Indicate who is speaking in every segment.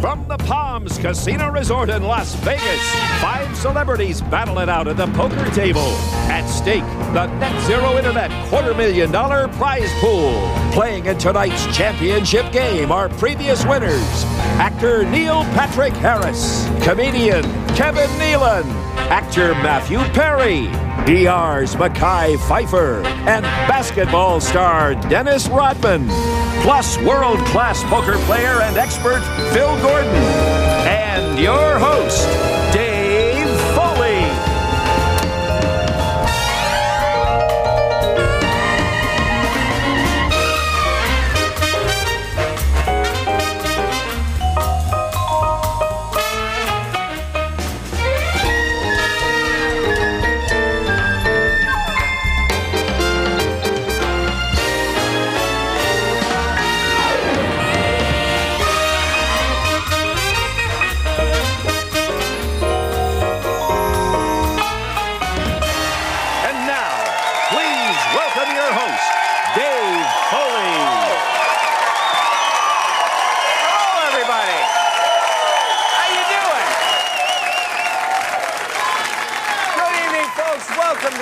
Speaker 1: From the Palms Casino Resort in Las Vegas, 5 celebrities battle it out at the poker table. At stake, the Net Zero Internet $250,000 prize pool. Playing in tonight's championship game are previous winners. Actor Neil Patrick Harris, comedian Kevin Nealon, actor Matthew Perry, ER's Mekhi Phifer, and basketball star Dennis Rodman, plus world-class poker player and expert Phil Gordon, and your host, Dave Foley.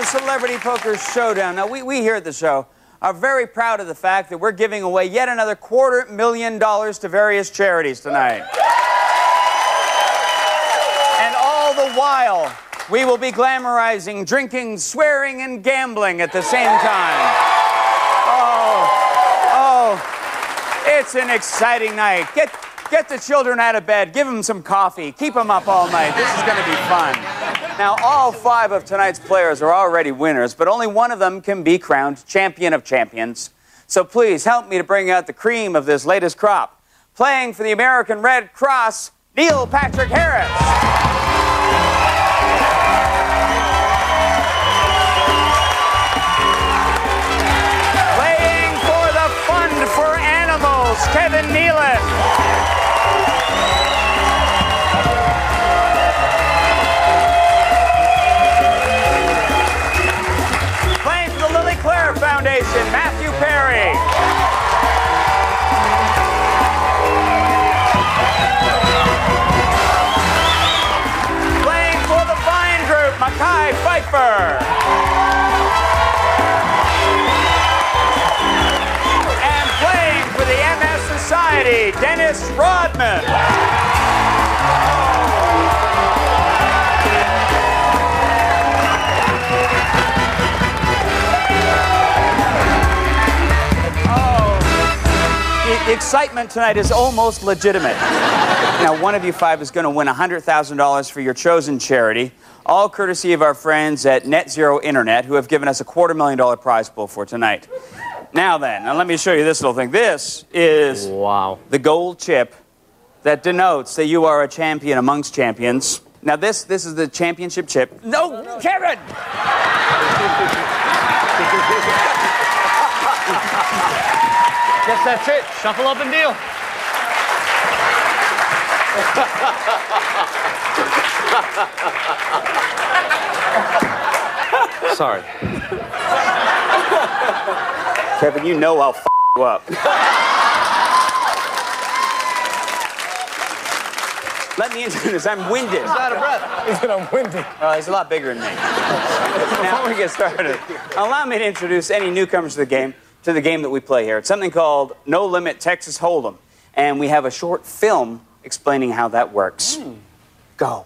Speaker 2: Celebrity Poker Showdown. Now, we here at the show are very proud of the fact that we're giving away yet another $250,000 to various charities tonight. And all the while, we will be glamorizing drinking, swearing, and gambling at the same time. Oh, it's an exciting night. Get the children out of bed. Give them some coffee. Keep them up all night. This is going to be fun. Now, all 5 of tonight's players are already winners, but only one of them can be crowned champion of champions. So please help me to bring out the cream of this latest crop. Playing for the American Red Cross, Neil Patrick Harris. Playing for the Fund for Animals, Kevin Nealon. Foundation, Matthew Perry. Playing for the Vine Group, Mekhi Phifer. And playing for the MS Society, Dennis Rodman. The excitement tonight is almost legitimate. Now, one of you 5 is going to win $100,000 for your chosen charity, all courtesy of our friends at Net Zero Internet, who have given us a $250,000 prize pool for tonight. Now let me show you this little thing. This is the gold chip that denotes that you are a champion amongst champions. Now, this is the championship chip. No, Kevin!
Speaker 3: Guess that's it. Shuffle up and deal.
Speaker 2: Sorry. Kevin, you know I'll f*** you up. Let me introduce. I'm winded.
Speaker 3: He's out of breath.
Speaker 4: He said I'm winded.
Speaker 2: He's a lot bigger than me. Before we get started, allow me to introduce any newcomers to the game that we play here. It's something called No Limit Texas Hold'em, and we have a short film explaining how that works. Go.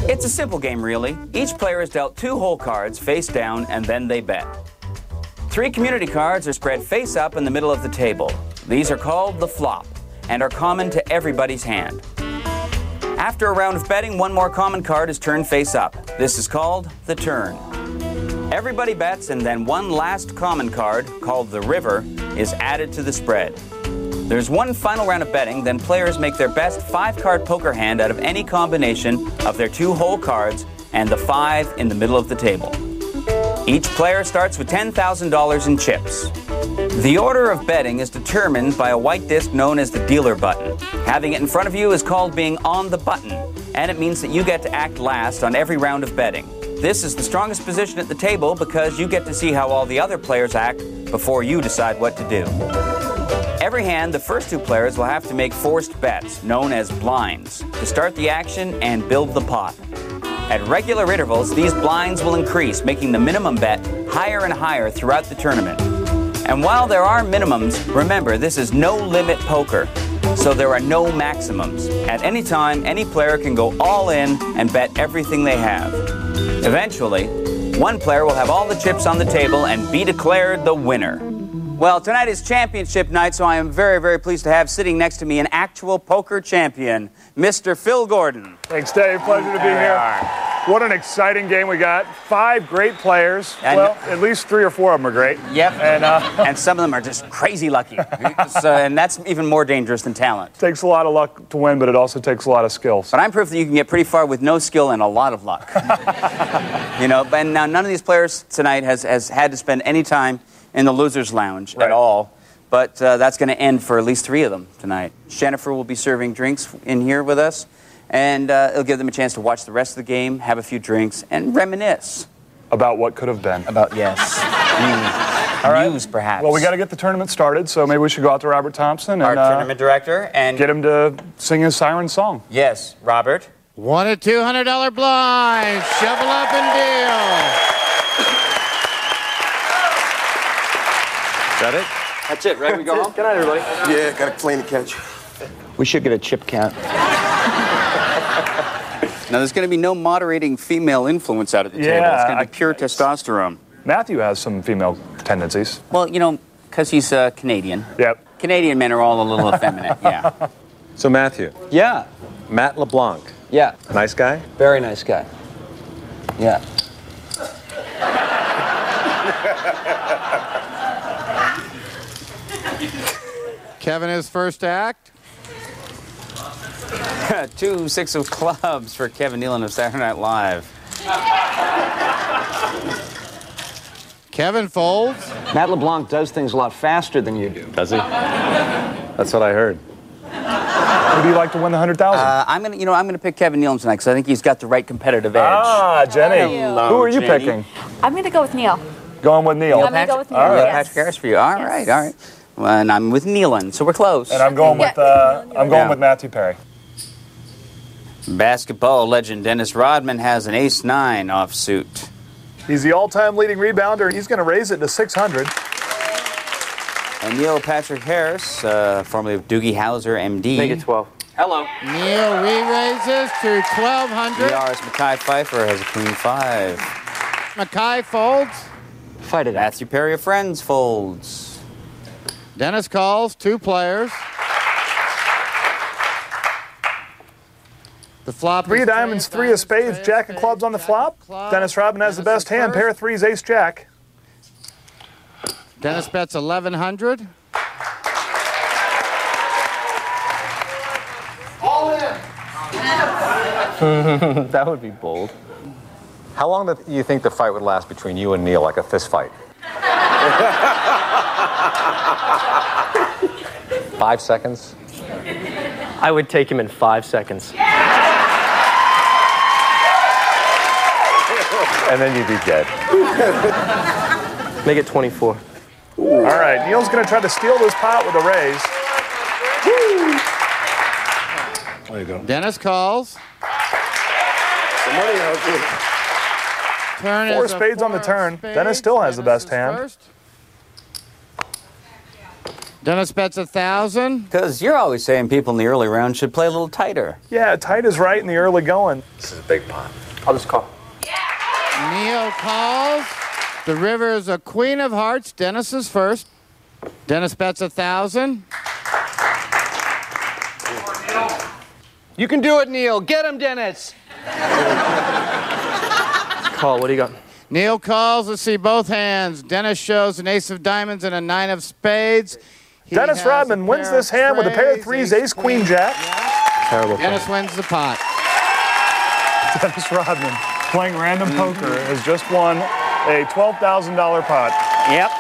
Speaker 2: It's a simple game, really. Each player is dealt 2 hole cards face down, and then they bet. 3 community cards are spread face up in the middle of the table. These are called the flop and are common to everybody's hand. After a round of betting, 1 more common card is turned face up. This is called the turn. Everybody bets, and then 1 last common card, called the river, is added to the spread. There's 1 final round of betting, then players make their best 5-card poker hand out of any combination of their 2 hole cards and the 5 in the middle of the table. Each player starts with $10,000 in chips. The order of betting is determined by a white disc known as the dealer button. Having it in front of you is called being on the button, and it means that you get to act last on every round of betting. This is the strongest position at the table because you get to see how all the other players act before you decide what to do. Every hand, the first two players will have to make forced bets, known as blinds, to start the action and build the pot. At regular intervals, these blinds will increase, making the minimum bet higher and higher throughout the tournament. And while there are minimums, remember, this is no-limit poker, so there are no maximums. At any time, any player can go all in and bet everything they have. Eventually, one player will have all the chips on the table and be declared the winner. Well, tonight is championship night, so I am very, very pleased to have sitting next to me an actual poker champion, Mr. Phil Gordon.
Speaker 4: Thanks, Dave. Pleasure to be here. What an exciting game we got. 5 great players. Well, at least 3 or 4 of them are great.
Speaker 2: Yep. And some of them are just crazy lucky. And that's even more dangerous than talent.
Speaker 4: Takes a lot of luck to win, but it also takes a lot of skills.
Speaker 2: But I'm proof that you can get pretty far with no skill and a lot of luck. You know, and now none of these players tonight has had to spend any time in the loser's lounge at all. But that's going to end for at least 3 of them tonight. Jennifer will be serving drinks in here with us, and it'll give them a chance to watch the rest of the game, have a few drinks, and reminisce.
Speaker 4: About what could have been.
Speaker 2: About, yes.
Speaker 4: All right.
Speaker 2: News, perhaps.
Speaker 4: Well, we got to get the tournament started, so maybe we should go out to Robert Thompson
Speaker 2: Our
Speaker 4: and
Speaker 2: tournament director, and
Speaker 4: get him to sing his siren song.
Speaker 2: Yes, Robert.
Speaker 5: $1 to $200 blinds. Shovel up and deal.
Speaker 6: Is that it?
Speaker 3: That's it, right? We go home?
Speaker 6: Good night, everybody.
Speaker 7: Yeah, got a plane to catch.
Speaker 3: We should get a chip count.
Speaker 2: Now, there's going to be no moderating female influence out at the table. It's going to be pure testosterone.
Speaker 4: Matthew has some female tendencies.
Speaker 2: Well, you know, because he's Canadian.
Speaker 4: Yep.
Speaker 2: Canadian men are all a little effeminate, yeah.
Speaker 6: So, Matthew.
Speaker 3: Yeah.
Speaker 6: Matt LeBlanc.
Speaker 3: Yeah.
Speaker 6: Nice guy?
Speaker 3: Very nice guy. Yeah.
Speaker 5: Kevin, his first act.
Speaker 2: 2 6 of clubs for Kevin Nealon of Saturday Night Live.
Speaker 5: Kevin folds.
Speaker 3: Matt LeBlanc does things a lot faster than you do.
Speaker 6: Does he? That's what I heard.
Speaker 4: Who do you like to win the $100,000?
Speaker 2: I'm gonna pick Kevin Nealon tonight because I think he's got the right competitive edge.
Speaker 4: Ah, Jenny.
Speaker 8: Hello,
Speaker 4: Who are you
Speaker 2: Jenny.
Speaker 4: picking?
Speaker 8: I'm going to go with Neil.
Speaker 4: Going with Neil.
Speaker 8: I'm going to go with Neil.
Speaker 4: All right.
Speaker 8: Yes.
Speaker 2: Patrick Harris for you. All right, all right. Well, and I'm with Nealon, so we're close.
Speaker 4: And I'm going with with Matthew Perry.
Speaker 2: Basketball legend Dennis Rodman has an ace-9 offsuit.
Speaker 4: He's the all-time leading rebounder, and he's going to raise it to 600.
Speaker 2: And Neil Patrick Harris, formerly of Doogie Howser, MD.
Speaker 3: Make it 12. Hello.
Speaker 5: Neil re-raises to 1,200.
Speaker 2: DR's Mekhi Phifer has a queen-5.
Speaker 5: Mekhi folds.
Speaker 3: Fight it out.
Speaker 2: Matthew Perry of Friends folds.
Speaker 5: Dennis calls 2 players. The flop
Speaker 4: 3
Speaker 5: is
Speaker 4: of diamonds, 3 of spades, jack of clubs on the flop. Dennis Rodman has the best hand. Pair of threes, ace jack.
Speaker 5: Dennis bets 1,100.
Speaker 6: That would be bold. How long do you think the fight would last between you and Neil, like a fist fight? 5 seconds?
Speaker 3: I would take him in 5 seconds.
Speaker 6: And then you'd be dead.
Speaker 3: Make it 24.
Speaker 4: All right, Neil's going to try to steal this pot with a raise.
Speaker 7: There you go.
Speaker 5: Dennis calls.
Speaker 7: Some money out there.
Speaker 5: Turn
Speaker 4: 4
Speaker 5: is a
Speaker 4: spades on the
Speaker 5: 4 of
Speaker 4: turn.
Speaker 5: spades.
Speaker 4: Dennis still has the best
Speaker 5: Dennis is
Speaker 4: hand.
Speaker 5: first. Dennis bets 1,000.
Speaker 2: Because you're always saying people in the early round should play a little tighter.
Speaker 4: Yeah, tight is right in the early going.
Speaker 6: This is a big pot.
Speaker 3: I'll just call.
Speaker 5: Neil calls. The river is a queen of hearts. Dennis is first. Dennis bets 1,000.
Speaker 3: You can do it, Neil. Get him, Dennis. Call. What do you got?
Speaker 5: Neil calls. Let's see both hands. Dennis shows an ace of diamonds and a 9 of spades. He
Speaker 4: Dennis
Speaker 5: has
Speaker 4: Rodman
Speaker 5: a
Speaker 4: wins
Speaker 5: pair
Speaker 4: this
Speaker 5: of
Speaker 4: hand with a pair of
Speaker 5: spades,
Speaker 4: threes, ace, queen, jack.
Speaker 3: Terrible.
Speaker 5: Dennis wins the pot.
Speaker 4: Dennis Rodman, playing random poker, has just won a $12,000 pot.
Speaker 2: Yep.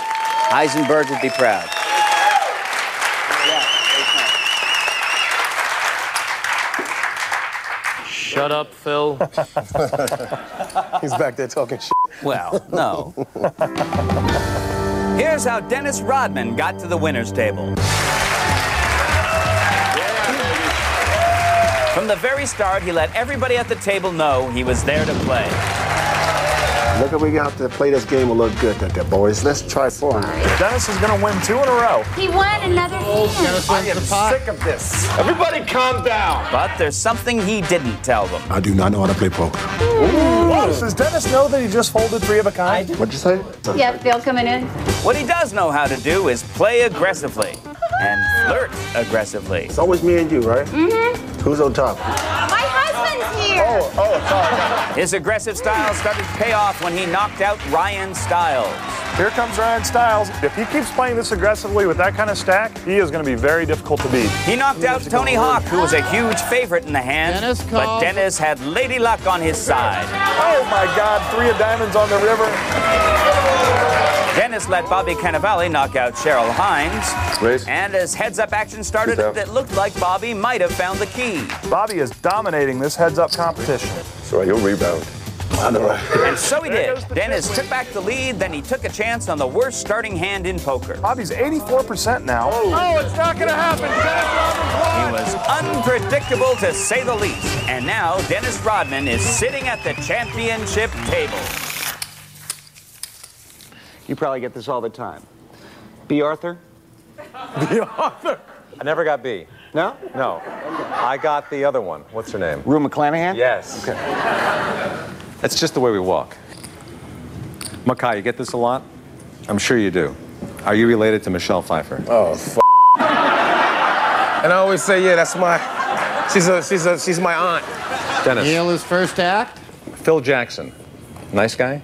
Speaker 2: Heisenberg would be proud.
Speaker 3: Shut up, Phil.
Speaker 7: He's back there talking shit.
Speaker 2: Well, no. Here's how Dennis Rodman got to the winner's table. From the very start, he let everybody at the table know he was there to play.
Speaker 7: Look at we got to play this game a little good there, boys. Let's try 4.
Speaker 4: Dennis is going to win 2 in a row.
Speaker 8: He won another hand.
Speaker 7: I am sick of this. Everybody calm down.
Speaker 2: But there's something he didn't tell them.
Speaker 7: I do not know how to play poker.
Speaker 4: Does Dennis know that he just folded 3 of a kind?
Speaker 7: What'd you say?
Speaker 8: Yeah, Bill coming in.
Speaker 2: What he does know how to do is play aggressively and flirt aggressively.
Speaker 7: It's always me and you, right? Mm-hmm. Who's on top?
Speaker 8: My husband's here.
Speaker 7: Oh,
Speaker 2: His aggressive style started to pay off when he knocked out Ryan Stiles.
Speaker 4: Here comes Ryan Stiles. If he keeps playing this aggressively with that kind of stack, he is going to be very difficult to beat.
Speaker 2: He knocked out Tony Hawk, who was a huge favorite in the hand, but Dennis had Lady Luck on his side.
Speaker 4: Oh my God, 3 of diamonds on the river.
Speaker 2: Dennis let Bobby Cannavale knock out Cheryl Hines.
Speaker 7: Raise.
Speaker 2: And as heads-up action started, it looked like Bobby might have found the key.
Speaker 4: Bobby is dominating this heads-up competition.
Speaker 7: That's right, you'll rebound. I know.
Speaker 2: And so he did. Dennis took back the lead, then he took a chance on the worst starting hand in poker.
Speaker 4: Bobby's 84% now. Oh, it's not going to happen. Dennis
Speaker 2: He was unpredictable to say the least. And now Dennis Rodman is sitting at the championship table.
Speaker 9: You probably get this all the time. B. Arthur?
Speaker 4: B. Arthur.
Speaker 6: I never got B.
Speaker 9: No?
Speaker 6: No. I got the other one. What's her name?
Speaker 9: Rue McClanahan?
Speaker 6: Yes. Okay. That's just the way we walk. Mekhi, you get this a lot? I'm sure you do. Are you related to Michelle Phifer?
Speaker 7: Oh, And I always say, yeah, that's my. She's my aunt.
Speaker 6: Dennis.
Speaker 5: Neal is first act.
Speaker 6: Phil Jackson. Nice guy?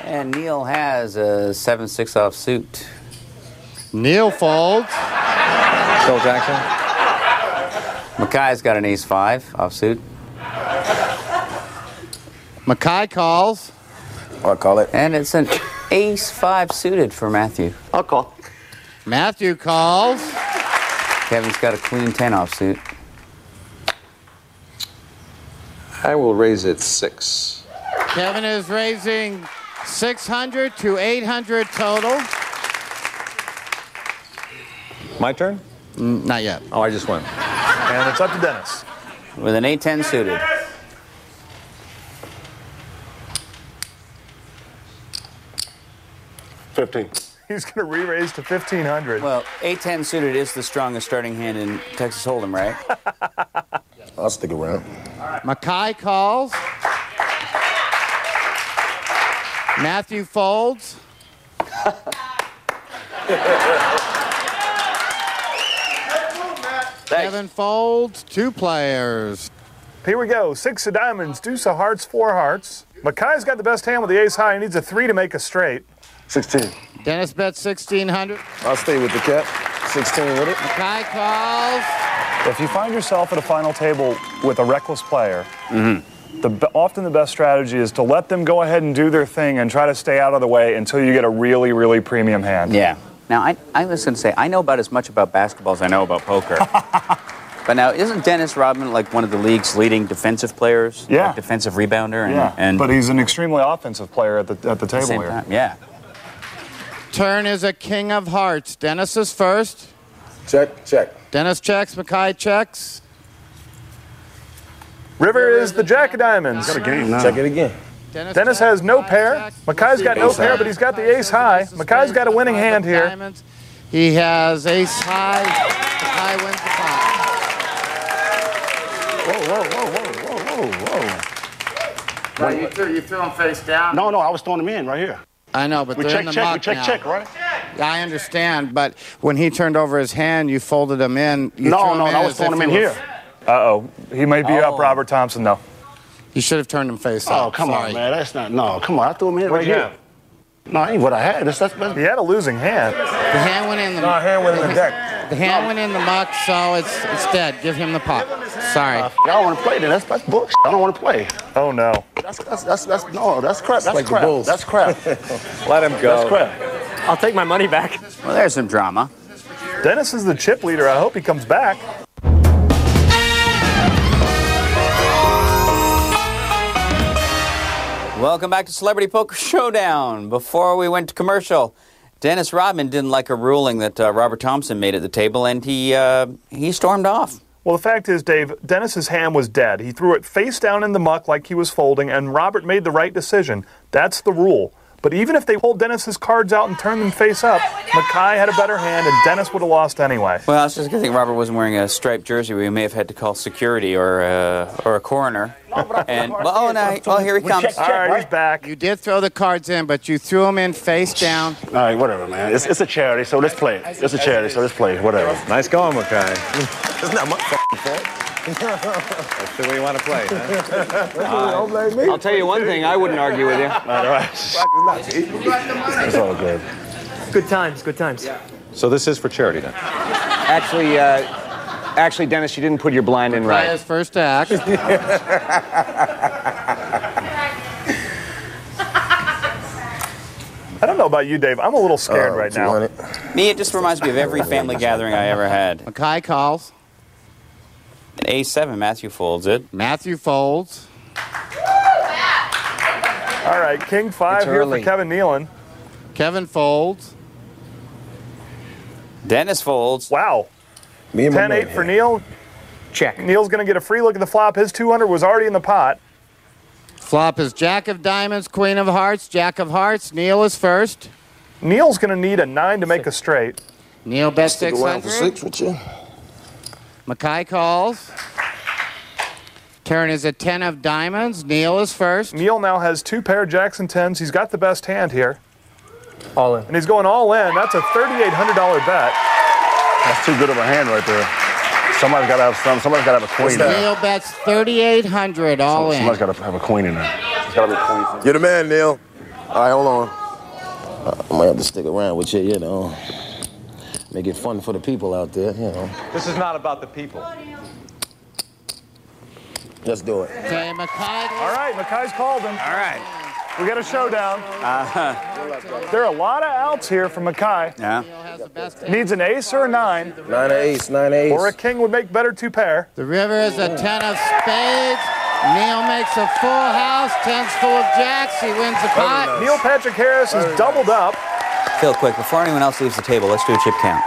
Speaker 2: And Neal has a 7-6 offsuit.
Speaker 5: Neal folds.
Speaker 6: Phil Jackson?
Speaker 2: Mekhi's got an ace-5 offsuit.
Speaker 5: Mekhi calls.
Speaker 7: I'll call it.
Speaker 2: And it's an ace-5 suited for Matthew.
Speaker 9: I'll call.
Speaker 5: Matthew calls.
Speaker 2: Kevin's got a queen-10 offsuit.
Speaker 6: I will raise it 6.
Speaker 5: Kevin is raising 600 to 800 total.
Speaker 6: My turn?
Speaker 5: Not yet.
Speaker 6: Oh, I just went.
Speaker 4: And it's up to Dennis.
Speaker 2: With an 8-10 suited.
Speaker 4: He's going to re-raise to 1,500.
Speaker 2: Well, 8-10 suited is the strongest starting hand in Texas Hold'em, right?
Speaker 7: I'll stick around.
Speaker 5: Mekhi calls. Matthew folds. Kevin folds. 2 players.
Speaker 4: Here we go. 6 of diamonds, deuce of hearts, 4 hearts. Mekhi's got the best hand with the ace high. He needs a 3 to make a straight.
Speaker 7: 16.
Speaker 5: Dennis bets 1,600.
Speaker 7: I'll stay with the cap. 16 with it.
Speaker 5: Mekhi calls.
Speaker 4: If you find yourself at a final table with a reckless player, often the best strategy is to let them go ahead and do their thing and try to stay out of the way until you get a really, really premium hand.
Speaker 2: Yeah. Now, I was going to say, I know about as much about basketball as I know about poker. But now, isn't Dennis Rodman like one of the league's leading defensive players?
Speaker 4: Yeah.
Speaker 2: Like defensive rebounder?
Speaker 4: And but he's an extremely offensive player at the table
Speaker 2: same
Speaker 4: here.
Speaker 2: time. Yeah.
Speaker 5: Turn is a king of hearts. Dennis is first.
Speaker 7: Check, check.
Speaker 5: Dennis checks. Mekhi checks.
Speaker 4: River is the jack of diamonds.
Speaker 7: Got a game now. Check it again.
Speaker 4: Dennis has no pair. Mekhi's got no pair, but he's got the ace high. Mekhi's got a winning hand here.
Speaker 5: He has ace high. Mekhi wins the pot.
Speaker 7: Whoa.
Speaker 5: You threw him face down?
Speaker 7: No, I was throwing him in right here.
Speaker 5: I know, but they're in the muck now.
Speaker 7: Check, right?
Speaker 5: Yeah, I understand, but when he turned over his hand, you folded him in.
Speaker 7: I was throwing him in here.
Speaker 4: Uh-oh. He may be up Robert Thompson, though.
Speaker 5: You should have turned him face up.
Speaker 7: Oh, come on, man. That's not. No, come on. I threw him in right here. No, that ain't what I had.
Speaker 4: He had a losing hand.
Speaker 5: The hand went in the muck.
Speaker 7: hand went in the deck.
Speaker 5: The hand went in the muck, so it's dead. Give him the pot. Sorry.
Speaker 7: Y'all want to play then? That's bullshit. I don't want to play.
Speaker 4: Oh no.
Speaker 7: That's crap. That's
Speaker 9: like
Speaker 7: crap.
Speaker 9: the Bulls.
Speaker 7: That's crap.
Speaker 6: Let him go.
Speaker 7: That's crap.
Speaker 9: I'll take my money back.
Speaker 2: Well, there's some drama.
Speaker 4: Dennis is the chip leader. I hope he comes back.
Speaker 2: Welcome back to Celebrity Poker Showdown. Before we went to commercial, Dennis Rodman didn't like a ruling that Robert Thompson made at the table, and he stormed off.
Speaker 4: Well, the fact is, Dave, Dennis's hand was dead. He threw it face down in the muck like he was folding, and Robert made the right decision. That's the rule. But even if they pulled Dennis's cards out and turned them face up, Mekhi had a better hand, and Dennis would have lost anyway.
Speaker 2: Well, I was just going to think Robert wasn't wearing a striped jersey. We may have had to call security or a coroner. And here he comes.
Speaker 4: All right, he's back.
Speaker 5: You did throw the cards in, but you threw them in face down.
Speaker 7: All right, whatever, man. It's a charity, so let's play it. It's a charity, so let's play it. Whatever.
Speaker 6: Nice going, Mekhi.
Speaker 7: It's not my fault.
Speaker 6: That's the way you want to play, huh?
Speaker 7: Don't blame me.
Speaker 9: I'll tell you one thing, I wouldn't argue with you.
Speaker 7: All right. It's all good.
Speaker 3: Good times, good times.
Speaker 6: So this is for charity, then?
Speaker 9: Actually, Dennis, you didn't put your blind in right.
Speaker 5: His first act.
Speaker 4: I don't know about you, Dave. I'm a little scared right now.
Speaker 2: Me, it just reminds me of every family gathering I ever had.
Speaker 5: Mekhi calls.
Speaker 2: At A7, Matthew folds it.
Speaker 5: Matthew folds.
Speaker 4: All right, King 5 here for Kevin Nealon.
Speaker 5: Kevin folds.
Speaker 2: Dennis folds.
Speaker 4: Wow.
Speaker 7: 10-8
Speaker 4: for Neal.
Speaker 9: Check.
Speaker 4: Neal's going to get a free look at the flop. His 200 was already in the pot.
Speaker 5: Flop is Jack of Diamonds, Queen of Hearts, Jack of Hearts. Neal is first.
Speaker 4: Neal's going to need a 9 to make a straight.
Speaker 5: Neal bets
Speaker 7: Stick around
Speaker 5: 600.
Speaker 7: for 6 with you.
Speaker 5: Mekhi calls. Turn is a 10 of diamonds. Neal is first.
Speaker 4: Neal now has 2 pair jacks and 10s. He's got the best hand here.
Speaker 3: All in.
Speaker 4: And he's going all in. That's a $3,800 bet.
Speaker 7: That's too good of a hand right there. Somebody's got to have some. Somebody's got to have a queen in there.
Speaker 5: Neal bets $3,800 all in.
Speaker 7: Somebody's got to have a queen in there. There's got to be a queen. You're the man, Neal. All right, hold on. I might have to stick around with you, you know. Make it fun for the people out there, you know.
Speaker 6: This is not about the people.
Speaker 7: Let's do it.
Speaker 5: Okay, Mekhi.
Speaker 4: All right, Mekhi's called him.
Speaker 2: All right.
Speaker 4: We got a showdown. There are a lot of outs here from Mekhi.
Speaker 2: Yeah.
Speaker 5: Neal has the best hand.
Speaker 4: Needs an ace or a 9.
Speaker 7: 9 ace, 9 ace.
Speaker 4: Or a king would make better 2 pair.
Speaker 5: The river is a 10 of spades. Neal makes a full house. 10's full of jacks. He wins the pot.
Speaker 4: Neil Patrick Harris is doubled up.
Speaker 2: Phil, quick, before anyone else leaves the table, let's do a chip count.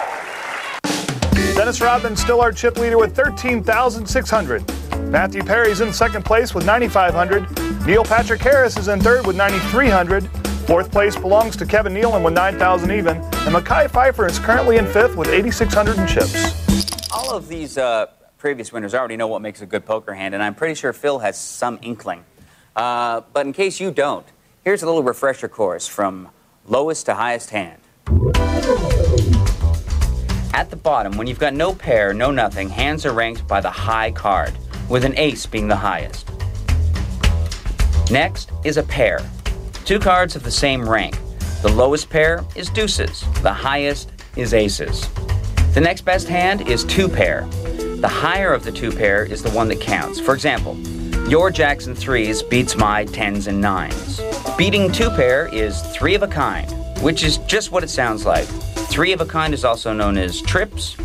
Speaker 4: Dennis Rodman still our chip leader with 13,600. Matthew Perry's in second place with 9,500. Neil Patrick Harris is in third with 9,300. Fourth place belongs to Kevin Nealon with 9,000 even. And Mekhi Phifer is currently in fifth with 8,600 in chips.
Speaker 2: All of these previous winners already know what makes a good poker hand, and I'm pretty sure Phil has some inkling. But in case you don't, here's a little refresher course from lowest to highest hand. At the bottom, when you've got no pair, no nothing, hands are ranked by the high card, with an ace being the highest. Next is a pair. 2 cards of the same rank. The lowest pair is deuces. The highest is aces. The next best hand is 2 pair. The higher of the 2 pair is the one that counts. For example, your jacks and 3s beats my 10s and 9s. Beating 2 pair is 3 of a kind, which is just what it sounds like. 3 of a kind is also known as trips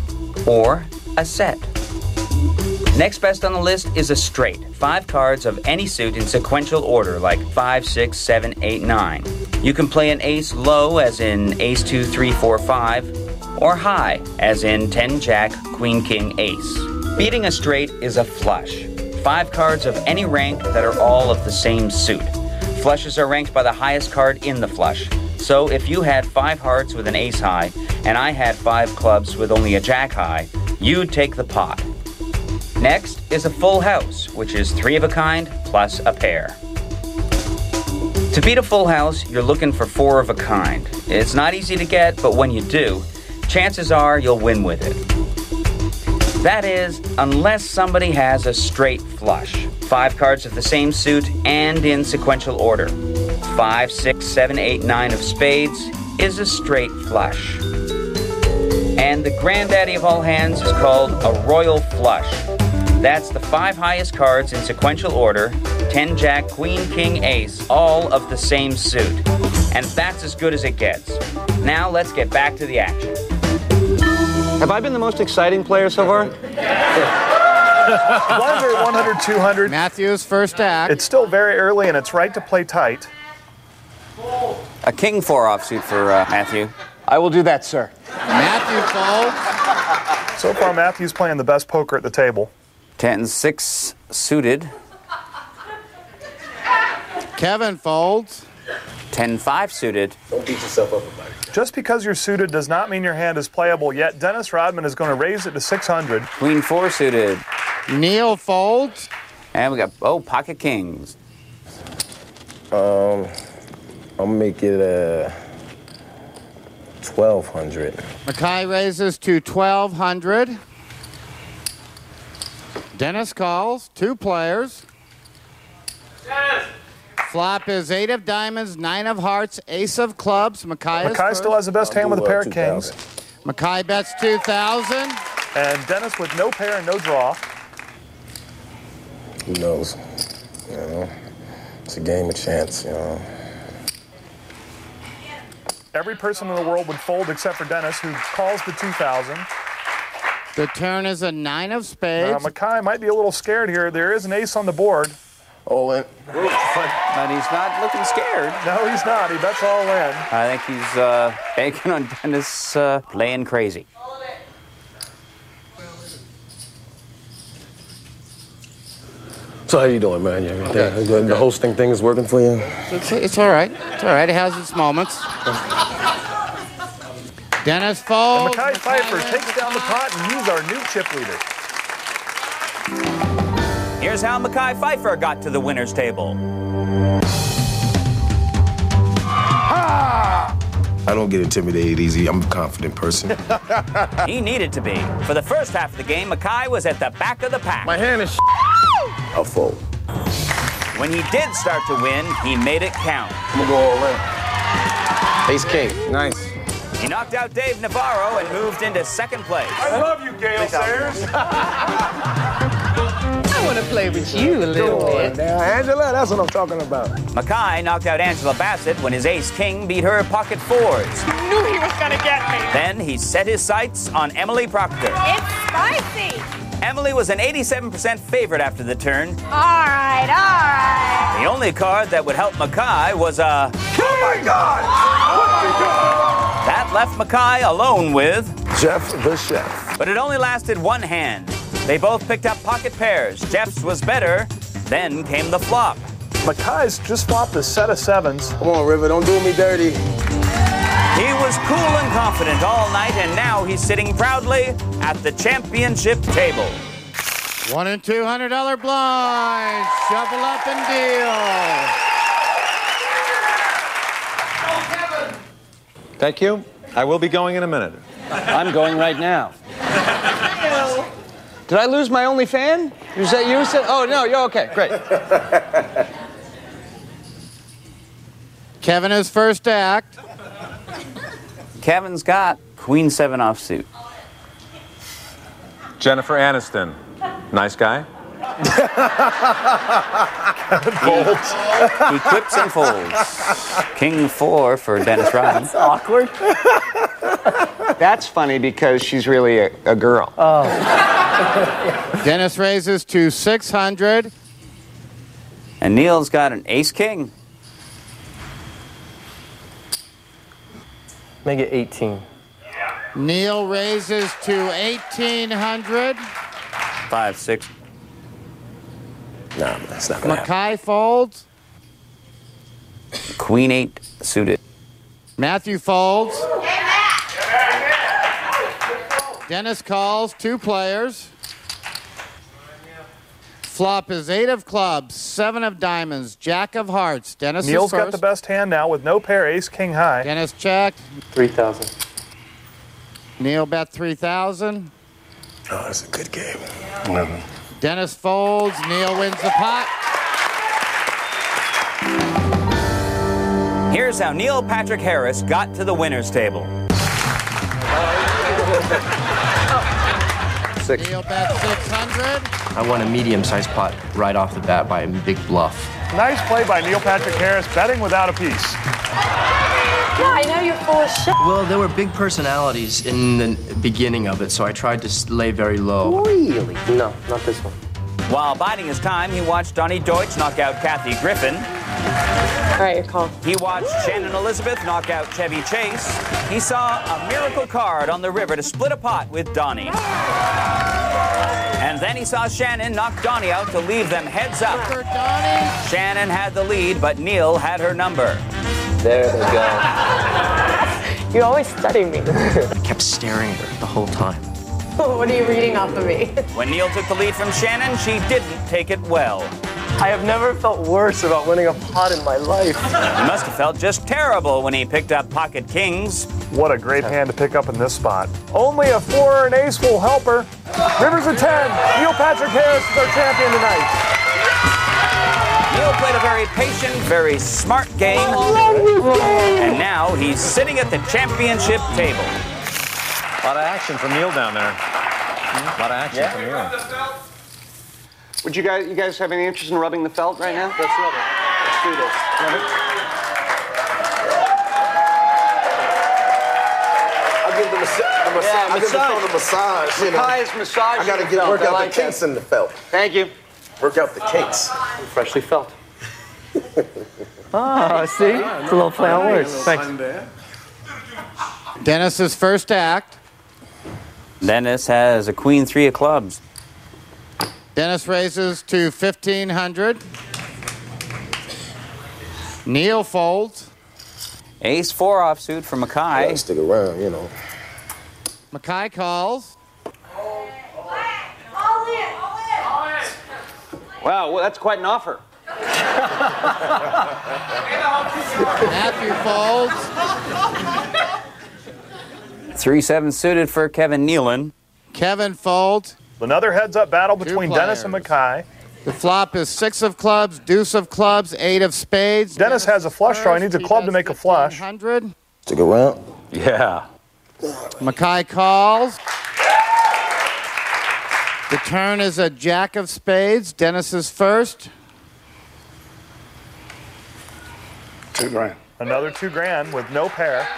Speaker 2: or a set. Next best on the list is a straight. 5 cards of any suit in sequential order, like 5, 6, 7, 8, 9. You can play an ace low, as in ace 2, 3, 4, 5, or high, as in 10, jack, queen, king, ace. Beating a straight is a flush. 5 cards of any rank that are all of the same suit. Flushes are ranked by the highest card in the flush. So if you had 5 hearts with an ace high, and I had 5 clubs with only a jack high, you'd take the pot. Next is a full house, which is 3 of a kind plus a pair. To beat a full house, you're looking for 4 of a kind. It's not easy to get, but when you do, chances are you'll win with it. That is, unless somebody has a straight flush. 5 cards of the same suit and in sequential order. 5, 6, 7, 8, 9 of spades is a straight flush. And the granddaddy of all hands is called a royal flush. That's the 5 highest cards in sequential order, 10 jack, queen, king, ace, all of the same suit. And that's as good as it gets. Now let's get back to the action.
Speaker 9: Have I been the most exciting player so far?
Speaker 4: 100, 100, 200.
Speaker 5: Matthew's first act.
Speaker 4: It's still very early, and it's right to play tight.
Speaker 2: A king 4 offsuit for Matthew.
Speaker 3: I will do that, sir.
Speaker 5: Matthew folds.
Speaker 4: So far, Matthew's playing the best poker at the table.
Speaker 2: 10-6 suited.
Speaker 5: Kevin folds.
Speaker 2: 10-5 suited.
Speaker 7: Don't beat yourself up about it.
Speaker 4: Just because you're suited does not mean your hand is playable yet. Dennis Rodman is going to raise it to 600.
Speaker 2: Queen 4 suited.
Speaker 5: Neil folds.
Speaker 2: And we got, pocket kings.
Speaker 7: I'll make it 1,200.
Speaker 5: Mekhi raises to 1,200. Dennis calls. 2 players. Flop is 8 of diamonds, 9 of hearts, ace of clubs.
Speaker 4: Mekhi still has the best hand with a pair of kings.
Speaker 5: Mekhi bets 2,000.
Speaker 4: And Dennis with no pair and no draw.
Speaker 7: Who knows? You know, it's a game of chance, you know.
Speaker 4: Every person in the world would fold except for Dennis, who calls the 2,000.
Speaker 5: The turn is a 9 of spades.
Speaker 4: Mekhi might be a little scared here. There is an ace on the board.
Speaker 7: All in.
Speaker 2: But he's not looking scared.
Speaker 4: No, he's not. He bets all in.
Speaker 2: I think he's banking on Dennis playing crazy.
Speaker 7: So how you doing, man? You everything? The hosting thing is working for you?
Speaker 5: It's all right. It's all right. It has its moments. Dennis folds.
Speaker 4: And Mekhi Phifer takes down the pot, and he's our new chip leader.
Speaker 2: Here's how Mekhi Phifer got to the winner's table.
Speaker 7: I don't get intimidated easy. I'm a confident person.
Speaker 2: He needed to be. For the first half of the game, Mekhi was at the back of the pack.
Speaker 7: My hand is I'll fold.
Speaker 2: When he did start to win, he made it count.
Speaker 7: I'm gonna go all in. Ace king. Nice.
Speaker 2: He knocked out Dave Navarro and moved into second place.
Speaker 4: I love you, Gail Sayers.
Speaker 3: I want to play with you a little bit.
Speaker 7: Now, Angela, that's what I'm talking about.
Speaker 2: Mekhi knocked out Angela Bassett when his ace-king beat her pocket 4s.
Speaker 8: I knew he was gonna get me.
Speaker 2: Then he set his sights on Emily Proctor.
Speaker 8: It's spicy.
Speaker 2: Emily was an 87% favorite after the turn.
Speaker 8: All right.
Speaker 2: The only card that would help Mekhi was a...
Speaker 7: Oh, my God!
Speaker 2: That left Mekhi alone with...
Speaker 7: Jeff the Chef.
Speaker 2: But it only lasted one hand. They both picked up pocket pairs. Jeff's was better. Then came the flop.
Speaker 4: Mekhi's just flopped a set of 7s.
Speaker 7: Come on, River, don't do me dirty.
Speaker 2: He was cool and confident all night, and now he's sitting proudly at the championship table.
Speaker 5: $1 and $200 blinds. Shuffle up and deal.
Speaker 6: Thank you. I will be going in a minute.
Speaker 3: I'm going right now. Did I lose my only fan? Was that you? Oh, no, you're okay. Great.
Speaker 5: Kevin is first act.
Speaker 2: Kevin's got Queen 7 offsuit.
Speaker 6: Jennifer Aniston. Nice guy.
Speaker 4: Folds.
Speaker 2: He clips and folds. King 4 for Dennis Rodman.
Speaker 3: That's awkward. That's funny because she's really a girl. Oh.
Speaker 5: Dennis raises to 600.
Speaker 2: And Neal's got an ace-king.
Speaker 3: Make it 18.
Speaker 5: Neal raises to 1,800.
Speaker 2: 5-6.
Speaker 7: Nah, that's not gonna happen.
Speaker 5: Mekhi folds.
Speaker 2: Queen 8 suited.
Speaker 5: Matthew folds. Dennis calls. 2 players. Flop is 8 of clubs, 7 of diamonds, jack of hearts. Dennis
Speaker 4: Neal's
Speaker 5: is first.
Speaker 4: got the best hand now with no pair, ace, king high.
Speaker 5: Dennis checked.
Speaker 3: 3,000.
Speaker 5: Neal bet 3,000.
Speaker 7: Oh, that's a good game. 11.
Speaker 5: Dennis folds. Neal wins the pot.
Speaker 2: Here's how Neil Patrick Harris got to the winner's table.
Speaker 7: 6.
Speaker 5: Neal bet 600.
Speaker 10: I won a medium-sized pot right off the bat by a big bluff.
Speaker 4: Nice play by Neil Patrick Harris, betting without a piece.
Speaker 8: Yeah, I know you're full of shit.
Speaker 10: Well, there were big personalities in the beginning of it, so I tried to lay very low.
Speaker 3: Really? No, not this one.
Speaker 2: While biding his time, he watched Donnie Deutsch knock out Kathy Griffin.
Speaker 8: All right, your call.
Speaker 2: He watched Shannon Elizabeth knock out Chevy Chase. He saw a miracle card on the river to split a pot with Donnie. And then he saw Shannon knock Donnie out to leave them heads up. Shannon had the lead, but Neal had her number.
Speaker 10: There they go.
Speaker 8: You always study me.
Speaker 10: I kept staring at her the whole time.
Speaker 8: What are you reading off of me?
Speaker 2: When Neal took the lead from Shannon, she didn't take it well.
Speaker 10: I have never felt worse about winning a pot in my life.
Speaker 2: He must have felt just terrible when he picked up pocket kings.
Speaker 4: What a great hand to pick up in this spot. Only a 4 and ace will help her. Rivers a 10. Neal Patrick Harris is our champion tonight.
Speaker 2: Neal played a very patient, very smart game. And now he's sitting at the championship table.
Speaker 6: A lot of action from Neal down there. A lot of action from Neal.
Speaker 9: Would you guys have any interest in rubbing the felt right now? Let's rub it. Let's do this. Rub it.
Speaker 7: I'll give the massage. You know.
Speaker 9: Mekhi's massage.
Speaker 7: I got to work out the kinks in the felt.
Speaker 9: Thank you.
Speaker 7: Work out the kinks.
Speaker 9: Freshly felt.
Speaker 10: Ah, see? It's a little play on words. Thanks.
Speaker 5: Dennis's first act.
Speaker 2: Dennis has a queen 3 of clubs.
Speaker 5: Dennis raises to 1,500. Neal folds.
Speaker 2: Ace 4 offsuit for Mekhi.
Speaker 7: Stick around, you know.
Speaker 5: Mekhi calls.
Speaker 9: Wow, well, that's quite an offer.
Speaker 5: Matthew folds.
Speaker 2: 3-7 suited for Kevin Nealon.
Speaker 5: Kevin folds.
Speaker 4: Another heads-up battle between Dennis and Mekhi.
Speaker 5: The flop is 6 of clubs, deuce of clubs, 8 of spades.
Speaker 4: Dennis has a flush draw. He needs a club to make a flush.
Speaker 5: 100.
Speaker 7: Stick around.
Speaker 6: Yeah.
Speaker 5: Mekhi calls. The turn is a jack of spades. Dennis is first.
Speaker 4: $2,000. Another $2,000 with no pair.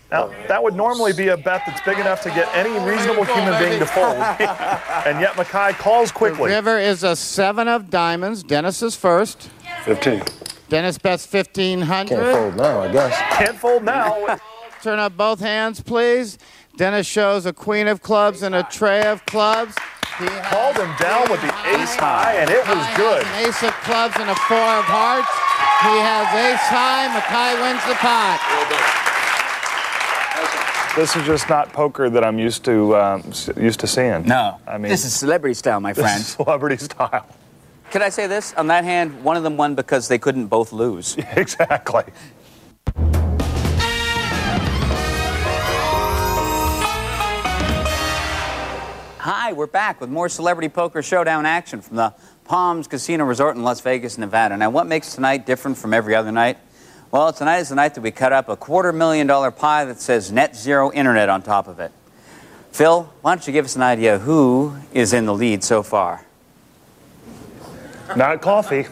Speaker 4: Now, that would normally be a bet that's big enough to get any reasonable human being to fold. And yet Mekhi calls quickly.
Speaker 5: The river is a 7 of diamonds. Dennis is first.
Speaker 4: 15.
Speaker 5: Dennis bets 1,500.
Speaker 7: Can't fold now, I guess.
Speaker 4: Can't fold now.
Speaker 5: Turn up both hands, please. Dennis shows a queen of clubs and a tray of clubs.
Speaker 4: He called him down with the ace high, and it was good.
Speaker 5: An ace of clubs and a 4 of hearts. He has ace high. Mekhi wins the pot.
Speaker 4: This is just not poker that I'm used to seeing.
Speaker 2: No,
Speaker 4: I mean,
Speaker 2: this is celebrity style, my friend.
Speaker 4: This is celebrity style.
Speaker 2: Could I say this? On that hand, one of them won because they couldn't both lose.
Speaker 4: Exactly.
Speaker 2: Hi, we're back with more Celebrity Poker Showdown action from the Palms Casino Resort in Las Vegas, Nevada. Now, what makes tonight different from every other night? Well, tonight is the night that we cut up a $250,000 pie that says Net Zero Internet on top of it. Phil, why don't you give us an idea who is in the lead so far?
Speaker 4: Not coffee.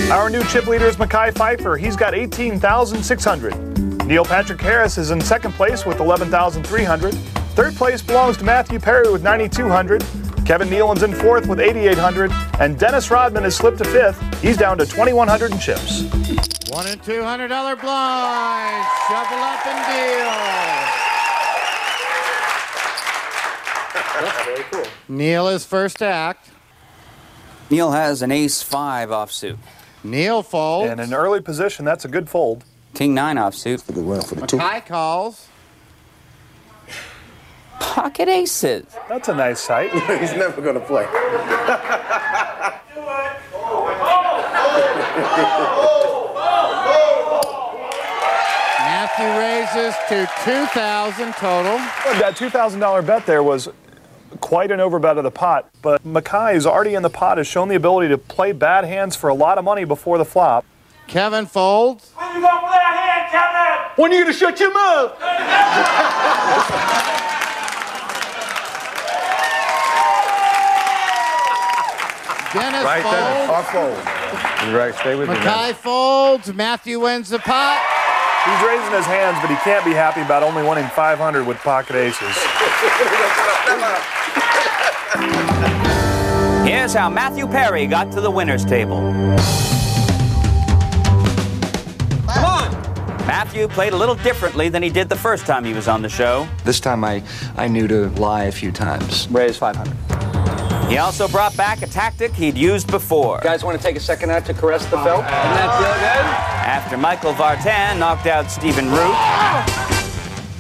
Speaker 4: Our new chip leader is Mekhi Phifer. He's got 18,600. Neal Patrick Harris is in second place with 11,300. Third place belongs to Matthew Perry with 9,200. Kevin Nealon's in fourth with 8,800. And Dennis Rodman has slipped to fifth. He's down to 2,100 in chips.
Speaker 5: $1 and $200 blinds. Shuffle up and deal.
Speaker 7: Very cool.
Speaker 5: Neal is first act.
Speaker 2: Neal has an ace 5 offsuit.
Speaker 5: Neal folds.
Speaker 4: And in an early position, that's a good fold.
Speaker 2: King 9 offsuit.
Speaker 7: Good round for the 2.
Speaker 5: Mekhi calls.
Speaker 2: Pocket aces.
Speaker 4: That's a nice sight.
Speaker 7: He's never going to play.
Speaker 5: Matthew raises to 2,000 total.
Speaker 4: That $2,000 bet there was quite an overbet of the pot, but Mekhi, who's already in the pot, has shown the ability to play bad hands for a lot of money before the flop.
Speaker 5: Kevin folds.
Speaker 11: When you gonna play a hand, Kevin?
Speaker 7: When are you going to shut your mouth?
Speaker 5: Dennis
Speaker 6: Right
Speaker 5: folds.
Speaker 6: there.
Speaker 7: Our fold.
Speaker 6: You're right. Stay with me.
Speaker 5: Mekhi folds. Matthew wins the pot.
Speaker 4: He's raising his hands, but he can't be happy about only winning 500 with pocket aces.
Speaker 2: Here's how Matthew Perry got to the winner's table. Come on! Matthew played a little differently than he did the first time he was on the show.
Speaker 12: This time I knew to lie a few times.
Speaker 9: Raise 500.
Speaker 2: He also brought back a tactic he'd used before.
Speaker 9: You guys want to take a second out to caress the felt? Doesn't that feel good?
Speaker 2: After Michael Vartan knocked out Stephen Root,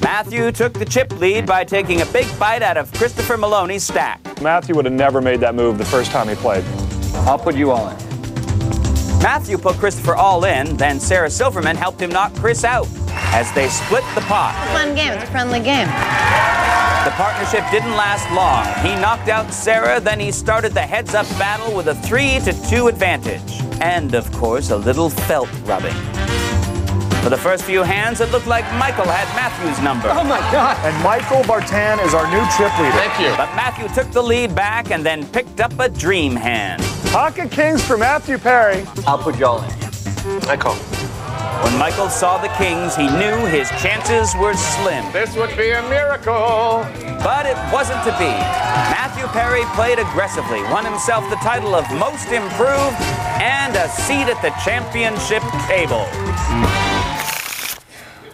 Speaker 2: Matthew took the chip lead by taking a big bite out of Christopher Maloney's stack.
Speaker 4: Matthew would have never made that move the first time he played.
Speaker 9: I'll put you all in.
Speaker 2: Matthew put Christopher all in, then Sarah Silverman helped him knock Chris out as they split the pot.
Speaker 13: It's a fun game. It's a friendly game.
Speaker 2: The partnership didn't last long. He knocked out Sarah, then he started the heads-up battle with a 3-2 advantage. And, of course, a little felt rubbing. For the first few hands, it looked like Michael had Matthew's number.
Speaker 9: Oh, my God.
Speaker 4: And Michael Vartan is our new chip leader.
Speaker 9: Thank you.
Speaker 2: But Matthew took the lead back and then picked up a dream hand.
Speaker 4: Pocket kings for Matthew Perry.
Speaker 9: I'll put you all in. I call.
Speaker 2: When Michael saw the kings, he knew his chances were slim.
Speaker 5: This would be a miracle.
Speaker 2: But it wasn't to be. Matthew Perry played aggressively, won himself the title of Most Improved and a seat at the championship table.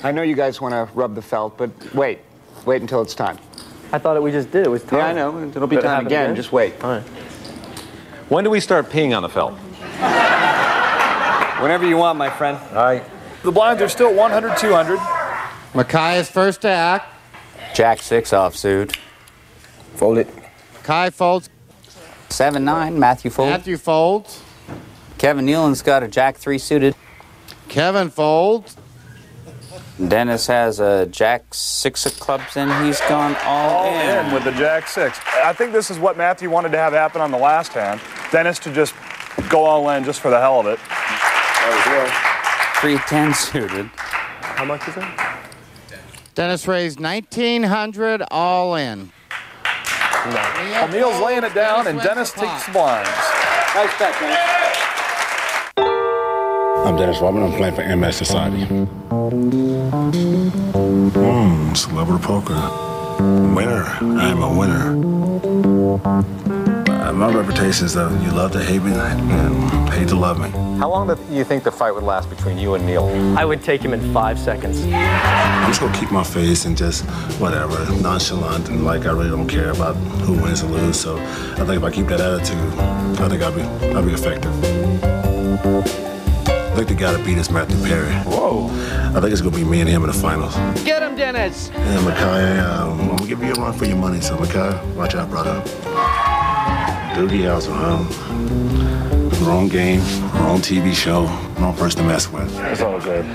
Speaker 3: I know you guys want to rub the felt, but wait until it's time.
Speaker 9: I thought we just did. It was time.
Speaker 3: Yeah, I know. It'll be time again. Just wait.
Speaker 9: All right.
Speaker 6: When do we start peeing on the felt?
Speaker 9: Whenever you want, my friend.
Speaker 6: All right.
Speaker 4: The blinds are still 100, 200.
Speaker 5: Mekhi is first to act.
Speaker 2: Jack 6 offsuit.
Speaker 7: Fold it.
Speaker 5: Mekhi folds.
Speaker 2: 7-9, Matthew folds.
Speaker 5: Matthew folds.
Speaker 2: Kevin Nealon's got a Jack 3 suited.
Speaker 5: Kevin folds.
Speaker 2: Dennis has a Jack 6 of clubs and he's gone all in.
Speaker 4: With the Jack 6. I think this is what Matthew wanted to have happen on the last hand. Dennis to just go all in just for the hell of it.
Speaker 2: 3-10 suited.
Speaker 9: How much is it?
Speaker 5: Dennis raised 1,900 all in.
Speaker 4: Well, Neal's laying it down and Dennis takes the blinds.
Speaker 9: Nice bet, man.
Speaker 7: I'm Dennis Rodman. I'm playing for MS Society. Celebrity poker. Winner. I am a winner. My reputation is that you love to hate me and hate to love me.
Speaker 6: How long do you think the fight would last between you and Neal?
Speaker 9: I would take him in 5 seconds.
Speaker 7: I'm just gonna keep my face and just whatever, nonchalant, and like I really don't care about who wins or loses. So I think if I keep that attitude, I think I'll be effective. I think the guy to beat is Matthew Perry.
Speaker 9: Whoa.
Speaker 7: I think it's gonna be me and him in the finals.
Speaker 9: Get him, Dennis.
Speaker 7: Yeah, Mekhi, I'm gonna give you a run for your money. So Mekhi, watch out, brother. Doogie House, wrong game, wrong TV show, wrong person to mess with.
Speaker 4: It's all good.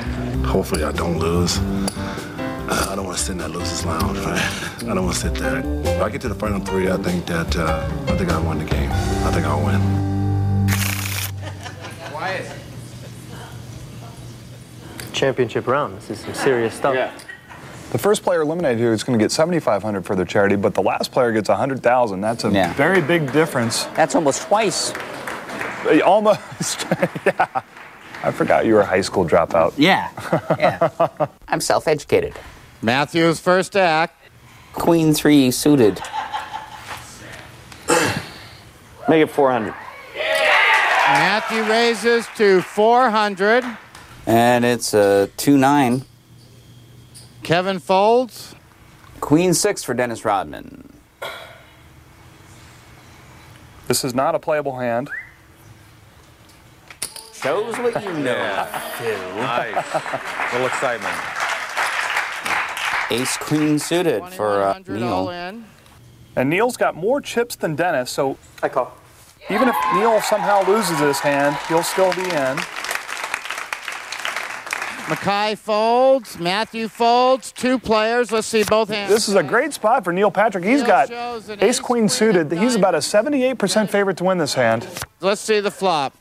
Speaker 7: Hopefully I don't lose. I don't want to sit in that loser's lounge, right? I don't want to sit there. If I get to the final 3, I think I won the game. I think I'll win.
Speaker 9: Quiet. Championship round. This is some serious stuff.
Speaker 4: Yeah. The first player eliminated here is going to get $7,500 for their charity, but the last player gets $100,000. That's a very big difference.
Speaker 2: That's almost twice.
Speaker 4: Almost. Yeah. I forgot you were a high school dropout.
Speaker 2: Yeah. I'm self-educated.
Speaker 5: Matthew's first to act.
Speaker 2: Queen 3 suited.
Speaker 9: Make it 400.
Speaker 5: Matthew raises to 400.
Speaker 2: And it's a 2-9.
Speaker 5: Kevin folds.
Speaker 2: Queen 6 for Dennis Rodman.
Speaker 4: This is not a playable hand.
Speaker 2: Shows what you know, Phil.
Speaker 6: Nice. Little excitement.
Speaker 2: Ace Queen suited for Neal.
Speaker 4: And Neal's got more chips than Dennis, so
Speaker 9: I call.
Speaker 4: Even if Neal somehow loses this hand, he'll still be in.
Speaker 5: Mekhi folds. Matthew folds. 2 players. Let's see both hands.
Speaker 4: This is a great spot for Neal Patrick. He's got ace-queen suited. He's about a 78% favorite to win this hand.
Speaker 5: Let's see the flop.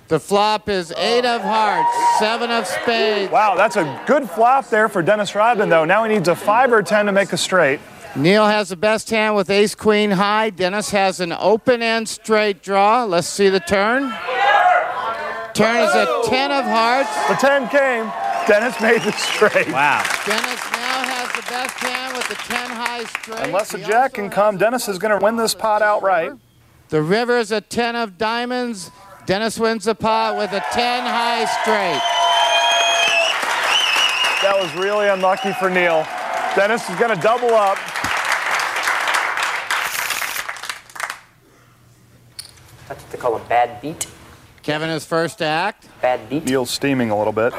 Speaker 5: The flop is 8 of hearts, 7 of spades.
Speaker 4: Wow, that's a good flop there for Dennis Rodman, though. Now he needs a 5 or 10 to make a straight.
Speaker 5: Neal has the best hand with ace-queen high. Dennis has an open-end straight draw. Let's see the turn. Turn is a 10 of hearts.
Speaker 4: The 10 came. Dennis made the straight.
Speaker 2: Wow.
Speaker 5: Dennis now has the best hand with the 10 high straight.
Speaker 4: Unless a jack can come, Dennis is going to win this pot outright.
Speaker 5: The river is a 10 of diamonds. Dennis wins the pot with a 10 high straight.
Speaker 4: That was really unlucky for Neal. Dennis is going to double up.
Speaker 2: That's what they call a bad beat.
Speaker 5: Kevin is first to act.
Speaker 2: Bad beat.
Speaker 4: Neal's steaming a little bit.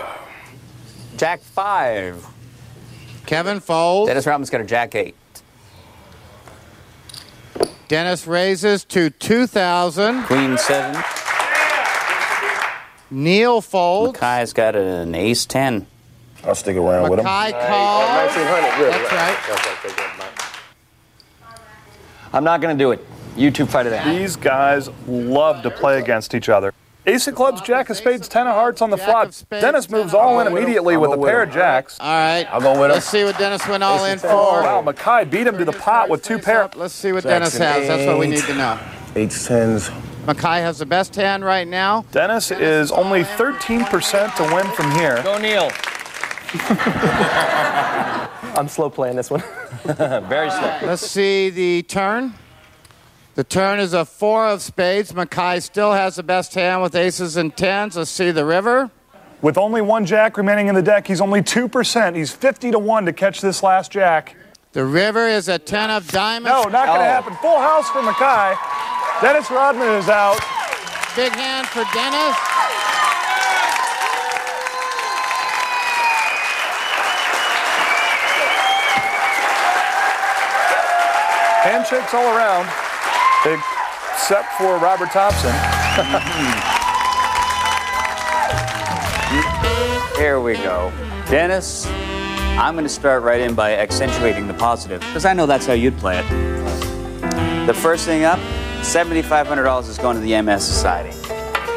Speaker 2: Jack 5.
Speaker 5: Kevin folds.
Speaker 2: Dennis Rodman's got a Jack 8.
Speaker 5: Dennis raises to 2,000.
Speaker 2: Queen 7.
Speaker 5: Neal folds.
Speaker 2: Mekhi's got an Ace 10.
Speaker 7: I'll stick around with him.
Speaker 5: Mekhi calls.
Speaker 9: 1900, good.
Speaker 5: That's right.
Speaker 12: I'm not going to do it. You two fight it out.
Speaker 4: These guys love to play against each other. Ace of clubs, Jack of spades, 10 of hearts on the flop. Dennis moves all in immediately with a pair of jacks.
Speaker 5: All right.
Speaker 7: I'll go with him.
Speaker 5: Let's see what Dennis went all in for.
Speaker 4: Wow, Mekhi beat him to the pot with 2 pair.
Speaker 5: Let's see what Dennis has. That's what we need to know.
Speaker 7: 8s, 10s.
Speaker 5: Mekhi has the best hand right now.
Speaker 4: Dennis is only 13% to win from here.
Speaker 12: Go, Neal.
Speaker 10: I'm slow playing this one.
Speaker 12: Very slow.
Speaker 5: Let's see the turn. The turn is a 4 of spades. Mekhi still has the best hand with aces and 10s. Let's see the river.
Speaker 4: With only 1 jack remaining in the deck, he's only 2%. He's 50 to 1 to catch this last jack.
Speaker 5: The river is a 10 of diamonds.
Speaker 4: No, not going to happen. Full house for Mekhi. Dennis Rodman is out.
Speaker 5: Big hand for Dennis.
Speaker 4: Handshakes all around, except for Robert Thompson.
Speaker 2: Here we go. Dennis, I'm going to start right in by accentuating the positive, because I know that's how you'd play it. The first thing up, $7,500 is going to the MS Society.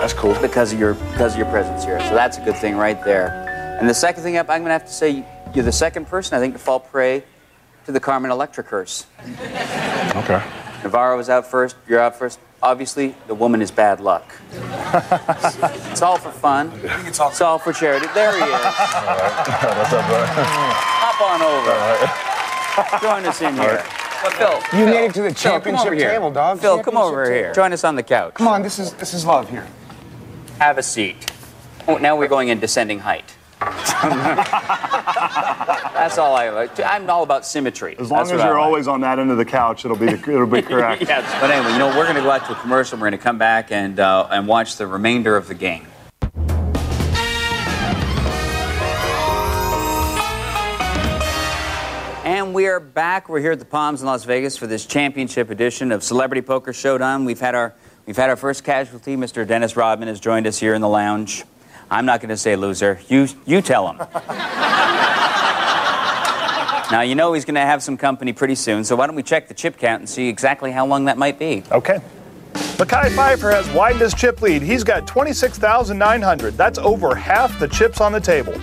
Speaker 7: That's cool.
Speaker 2: Because of your presence here. So that's a good thing right there. And the second thing up, I'm going to have to say you're the second person, I think, to fall prey to the Carmen Electra curse.
Speaker 7: Okay.
Speaker 2: Navarro was out first, you're out first. Obviously, the woman is bad luck. It's all for fun. It's all for charity. There he is.
Speaker 7: What's up, bro?
Speaker 2: Hop on over. Join us in here. But Phil,
Speaker 9: You made it to the championship
Speaker 2: here.
Speaker 9: table, dog.
Speaker 2: Phil, come over here. Join us on the couch.
Speaker 9: Come on, this is love here.
Speaker 2: Have a seat. Oh, now we're going in descending height. That's all I like. I'm all about symmetry.
Speaker 4: As long as you're always on that end of the couch, it'll be correct.
Speaker 2: Yes. But anyway, you know, we're going to go out to a commercial. We're going to come back and watch the remainder of the game. And we are back. We're here at the Palms in Las Vegas for this championship edition of Celebrity Poker Showdown. We've had our first casualty. Mr. Dennis Rodman has joined us here in the lounge. I'm not going to say loser. You tell him. Now, you know he's going to have some company pretty soon, so why don't we check the chip count and see exactly how long that might be.
Speaker 4: Okay. Mekhi Phifer has widened his chip lead. He's got 26,900. That's over half the chips on the table.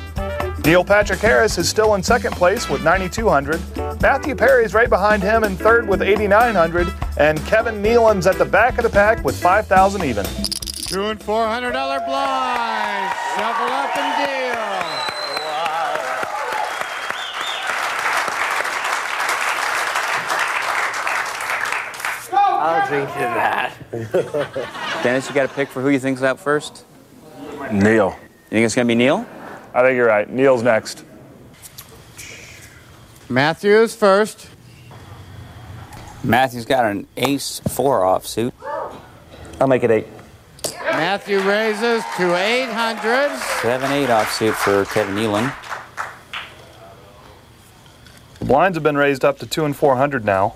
Speaker 4: Neil Patrick Harris is still in second place with 9,200. Matthew Perry's right behind him in third with 8,900. And Kevin Nealon's at the back of the pack with 5,000 even.
Speaker 5: $200 and $400 blinds. Shuffle up and deal.
Speaker 2: I'll drink to that. Dennis, you got a pick for who you think's out first?
Speaker 7: Neal.
Speaker 2: You think it's going to be Neal?
Speaker 4: I think you're right. Neal's next.
Speaker 5: Matthew is first.
Speaker 2: Matthew's got an ace 4 offsuit.
Speaker 10: I'll make it 8.
Speaker 5: Matthew raises to 800.
Speaker 2: 7-8 offsuit for Kevin Nealon.
Speaker 4: The blinds have been raised up to 200 and 400 now.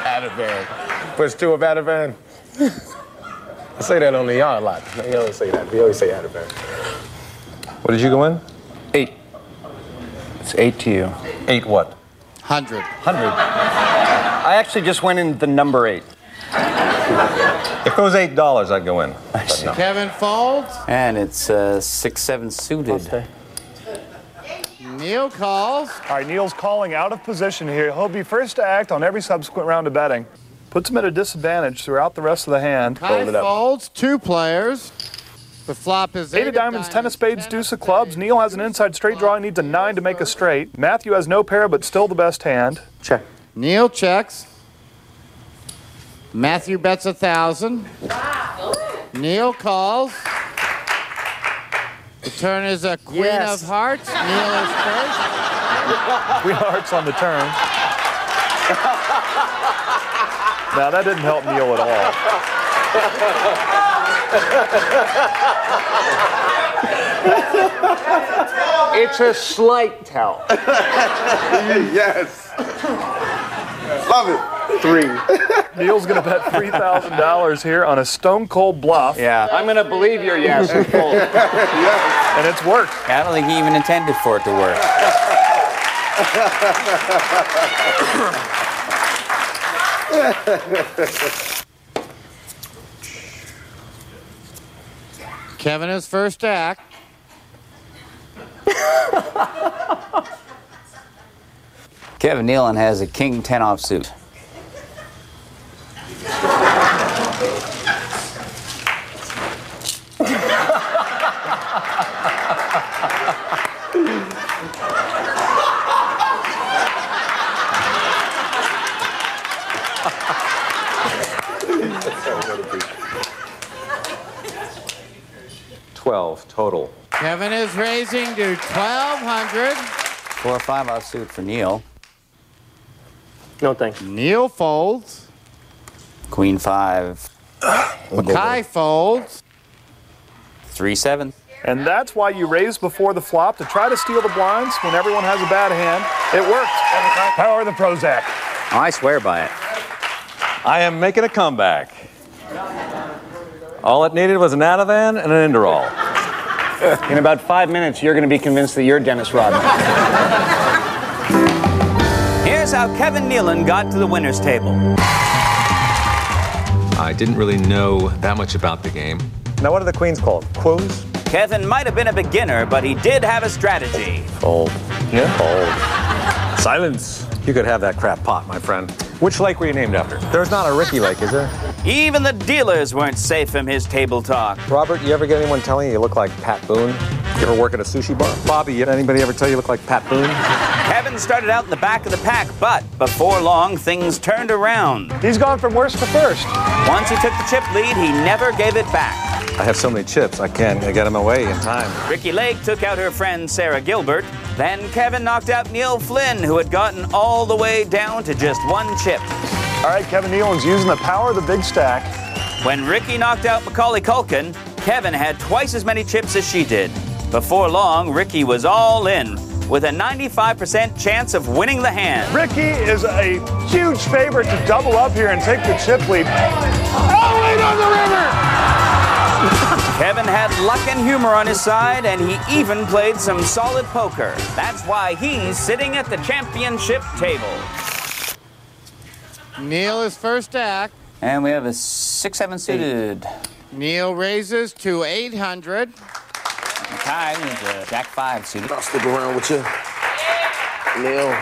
Speaker 13: Ativan. Push 2 of Ativan. I say that on the yard a lot. You always say that. We always say Ativan.
Speaker 6: What did you go in?
Speaker 12: 8. It's 8 to you.
Speaker 6: 8 what?
Speaker 5: 100.
Speaker 12: 100. I actually just went in the number 8.
Speaker 6: If it was $8, I'd go in. But no.
Speaker 5: Kevin folds.
Speaker 2: And it's 6-7 suited.
Speaker 10: Okay.
Speaker 5: Neal calls.
Speaker 4: All right, Neal's calling out of position here. He'll be first to act on every subsequent round of betting. Puts him at a disadvantage throughout the rest of the hand.
Speaker 5: High folds, 2 players. The flop is
Speaker 4: 8 of diamonds, 10 of spades, deuce of clubs. Neal has an inside straight draw. He needs a 9 to make a straight. Matthew has no pair, but still the best hand.
Speaker 9: Check.
Speaker 5: Neal checks. Matthew bets 1,000. Neal calls. The turn is a queen of hearts. Neal is first.
Speaker 4: Queen of hearts on the turn. Now that didn't help Neal at
Speaker 3: all. It's a slight tell.
Speaker 9: Yes. Love it. 3.
Speaker 4: Neal's going to bet $3,000 here on a stone cold bluff.
Speaker 3: Yeah. I'm going to believe your yes and fold.
Speaker 9: Yes.
Speaker 4: And it's worked.
Speaker 2: I don't think he even intended for it to work.
Speaker 5: Kevin is first act.
Speaker 2: Kevin Nealon has a king 10 offsuit.
Speaker 6: Total.
Speaker 5: Kevin is raising to 1,200.
Speaker 2: 4 or 5 offsuit for Neal.
Speaker 12: No thanks.
Speaker 5: Neal folds.
Speaker 2: Queen 5.
Speaker 5: Mekhi folds.
Speaker 2: 3-7.
Speaker 4: And that's why you raise before the flop, to try to steal the blinds when everyone has a bad hand. It worked. Power of the Prozac.
Speaker 2: Oh, I swear by it.
Speaker 6: I am making a comeback. All it needed was an Ativan and an Inderall.
Speaker 12: In about 5 minutes, you're going to be convinced that you're Dennis Rodman.
Speaker 2: Here's how Kevin Nealon got to the winner's table.
Speaker 6: I didn't really know that much about the game. Now, what are the queens called? Quoos?
Speaker 2: Kevin might have been a beginner, but he did have a strategy.
Speaker 6: Fold. Yeah? Fold. Silence. You could have that crap pot, my friend. Which lake were you named after? There's not a Ricky Lake, is there?
Speaker 2: Even the dealers weren't safe from his table talk.
Speaker 6: Robert, you ever get anyone telling you look like Pat Boone? You ever work at a sushi bar? Bobby, anybody ever tell you look like Pat Boone?
Speaker 2: Kevin started out in the back of the pack, but before long, things turned around.
Speaker 4: He's gone from worst to first.
Speaker 2: Once he took the chip lead, he never gave it back.
Speaker 6: I have so many chips, I can't get them away in time.
Speaker 2: Ricky Lake took out her friend Sarah Gilbert. Then Kevin knocked out Neil Flynn, who had gotten all the way down to just 1 chip.
Speaker 4: All right, Kevin Nealon's using the power of the big stack.
Speaker 2: When Ricky knocked out Macaulay Culkin, Kevin had twice as many chips as she did. Before long, Ricky was all in, with a 95% chance of winning the hand.
Speaker 4: Ricky is a huge favorite to double up here and take the chip lead. All the way down the river!
Speaker 2: Kevin had luck and humor on his side, and he even played some solid poker. That's why he's sitting at the championship table.
Speaker 5: Neal is first act.
Speaker 2: And we have a 6-7 suited.
Speaker 5: Neal raises to 800.
Speaker 2: Mekhi with a Jack 5 suited.
Speaker 7: I'll stick around with you. Neal.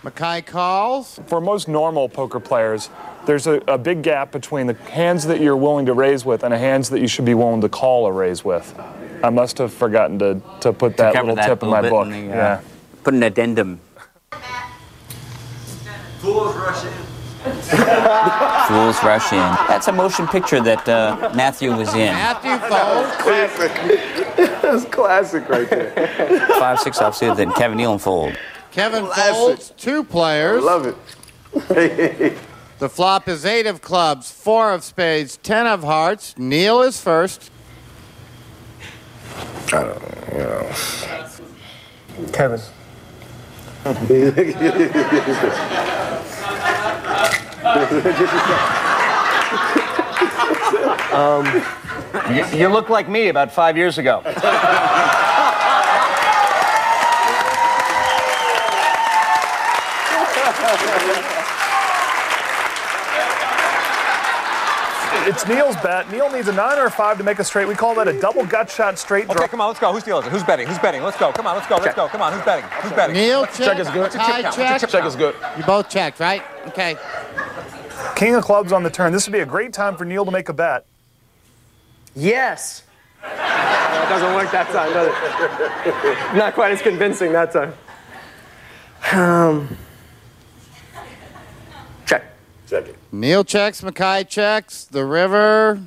Speaker 5: Mekhi calls.
Speaker 4: For most normal poker players, there's a big gap between the hands that you're willing to raise with and the hands that you should be willing to call a raise with. I must have forgotten to put that little tip in my book. Yeah.
Speaker 2: Put an addendum.
Speaker 11: Fools rush in.
Speaker 2: Fools rush in. That's a motion picture that Matthew was in.
Speaker 5: Matthew folds.
Speaker 9: Classic. That's classic right there.
Speaker 2: 5-6 offsuit, then Kevin Nealon fold.
Speaker 5: Kevin folds, 2 players.
Speaker 9: I love it.
Speaker 5: The flop is 8 of clubs, 4 of spades, 10 of hearts. Neal is first.
Speaker 7: I don't know.
Speaker 13: Kevin.
Speaker 12: You look like me about 5 years ago.
Speaker 4: It's Neal's bet. Neal needs a 9 or a 5 to make a straight. We call that a double gut shot straight draw.
Speaker 6: Okay, come on, let's go. Who's dealing? Who's betting? Who's betting? Let's go. Come on, let's go. Let's go. Come on, who's betting? Who's betting?
Speaker 5: Neal check.
Speaker 13: Check is good.
Speaker 5: Mekhi check.
Speaker 13: Check is good.
Speaker 5: You both checked, right? Okay.
Speaker 4: King of clubs on the turn. This would be a great time for Neal to make a bet.
Speaker 14: Yes. It doesn't work that time, does it? Not quite as convincing that time. Check.
Speaker 7: Check it.
Speaker 5: Neal checks, Mekhi checks. The river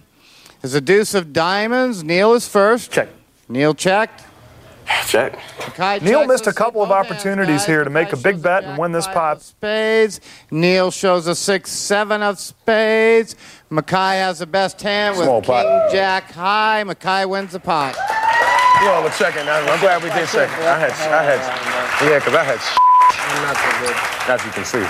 Speaker 5: is a deuce of diamonds. Neal is first.
Speaker 14: Check.
Speaker 5: Neal checked.
Speaker 7: Check.
Speaker 4: Neal missed a couple of opportunities here to make a big bet and win this pot.
Speaker 5: Spades. Neal shows a 6-7 of spades. Mekhi has the best hand with King Jack high. Mekhi wins the pot.
Speaker 13: You all were checking. I'm glad we did check. Yeah, because I had
Speaker 14: I'm not so good.
Speaker 13: as you can see.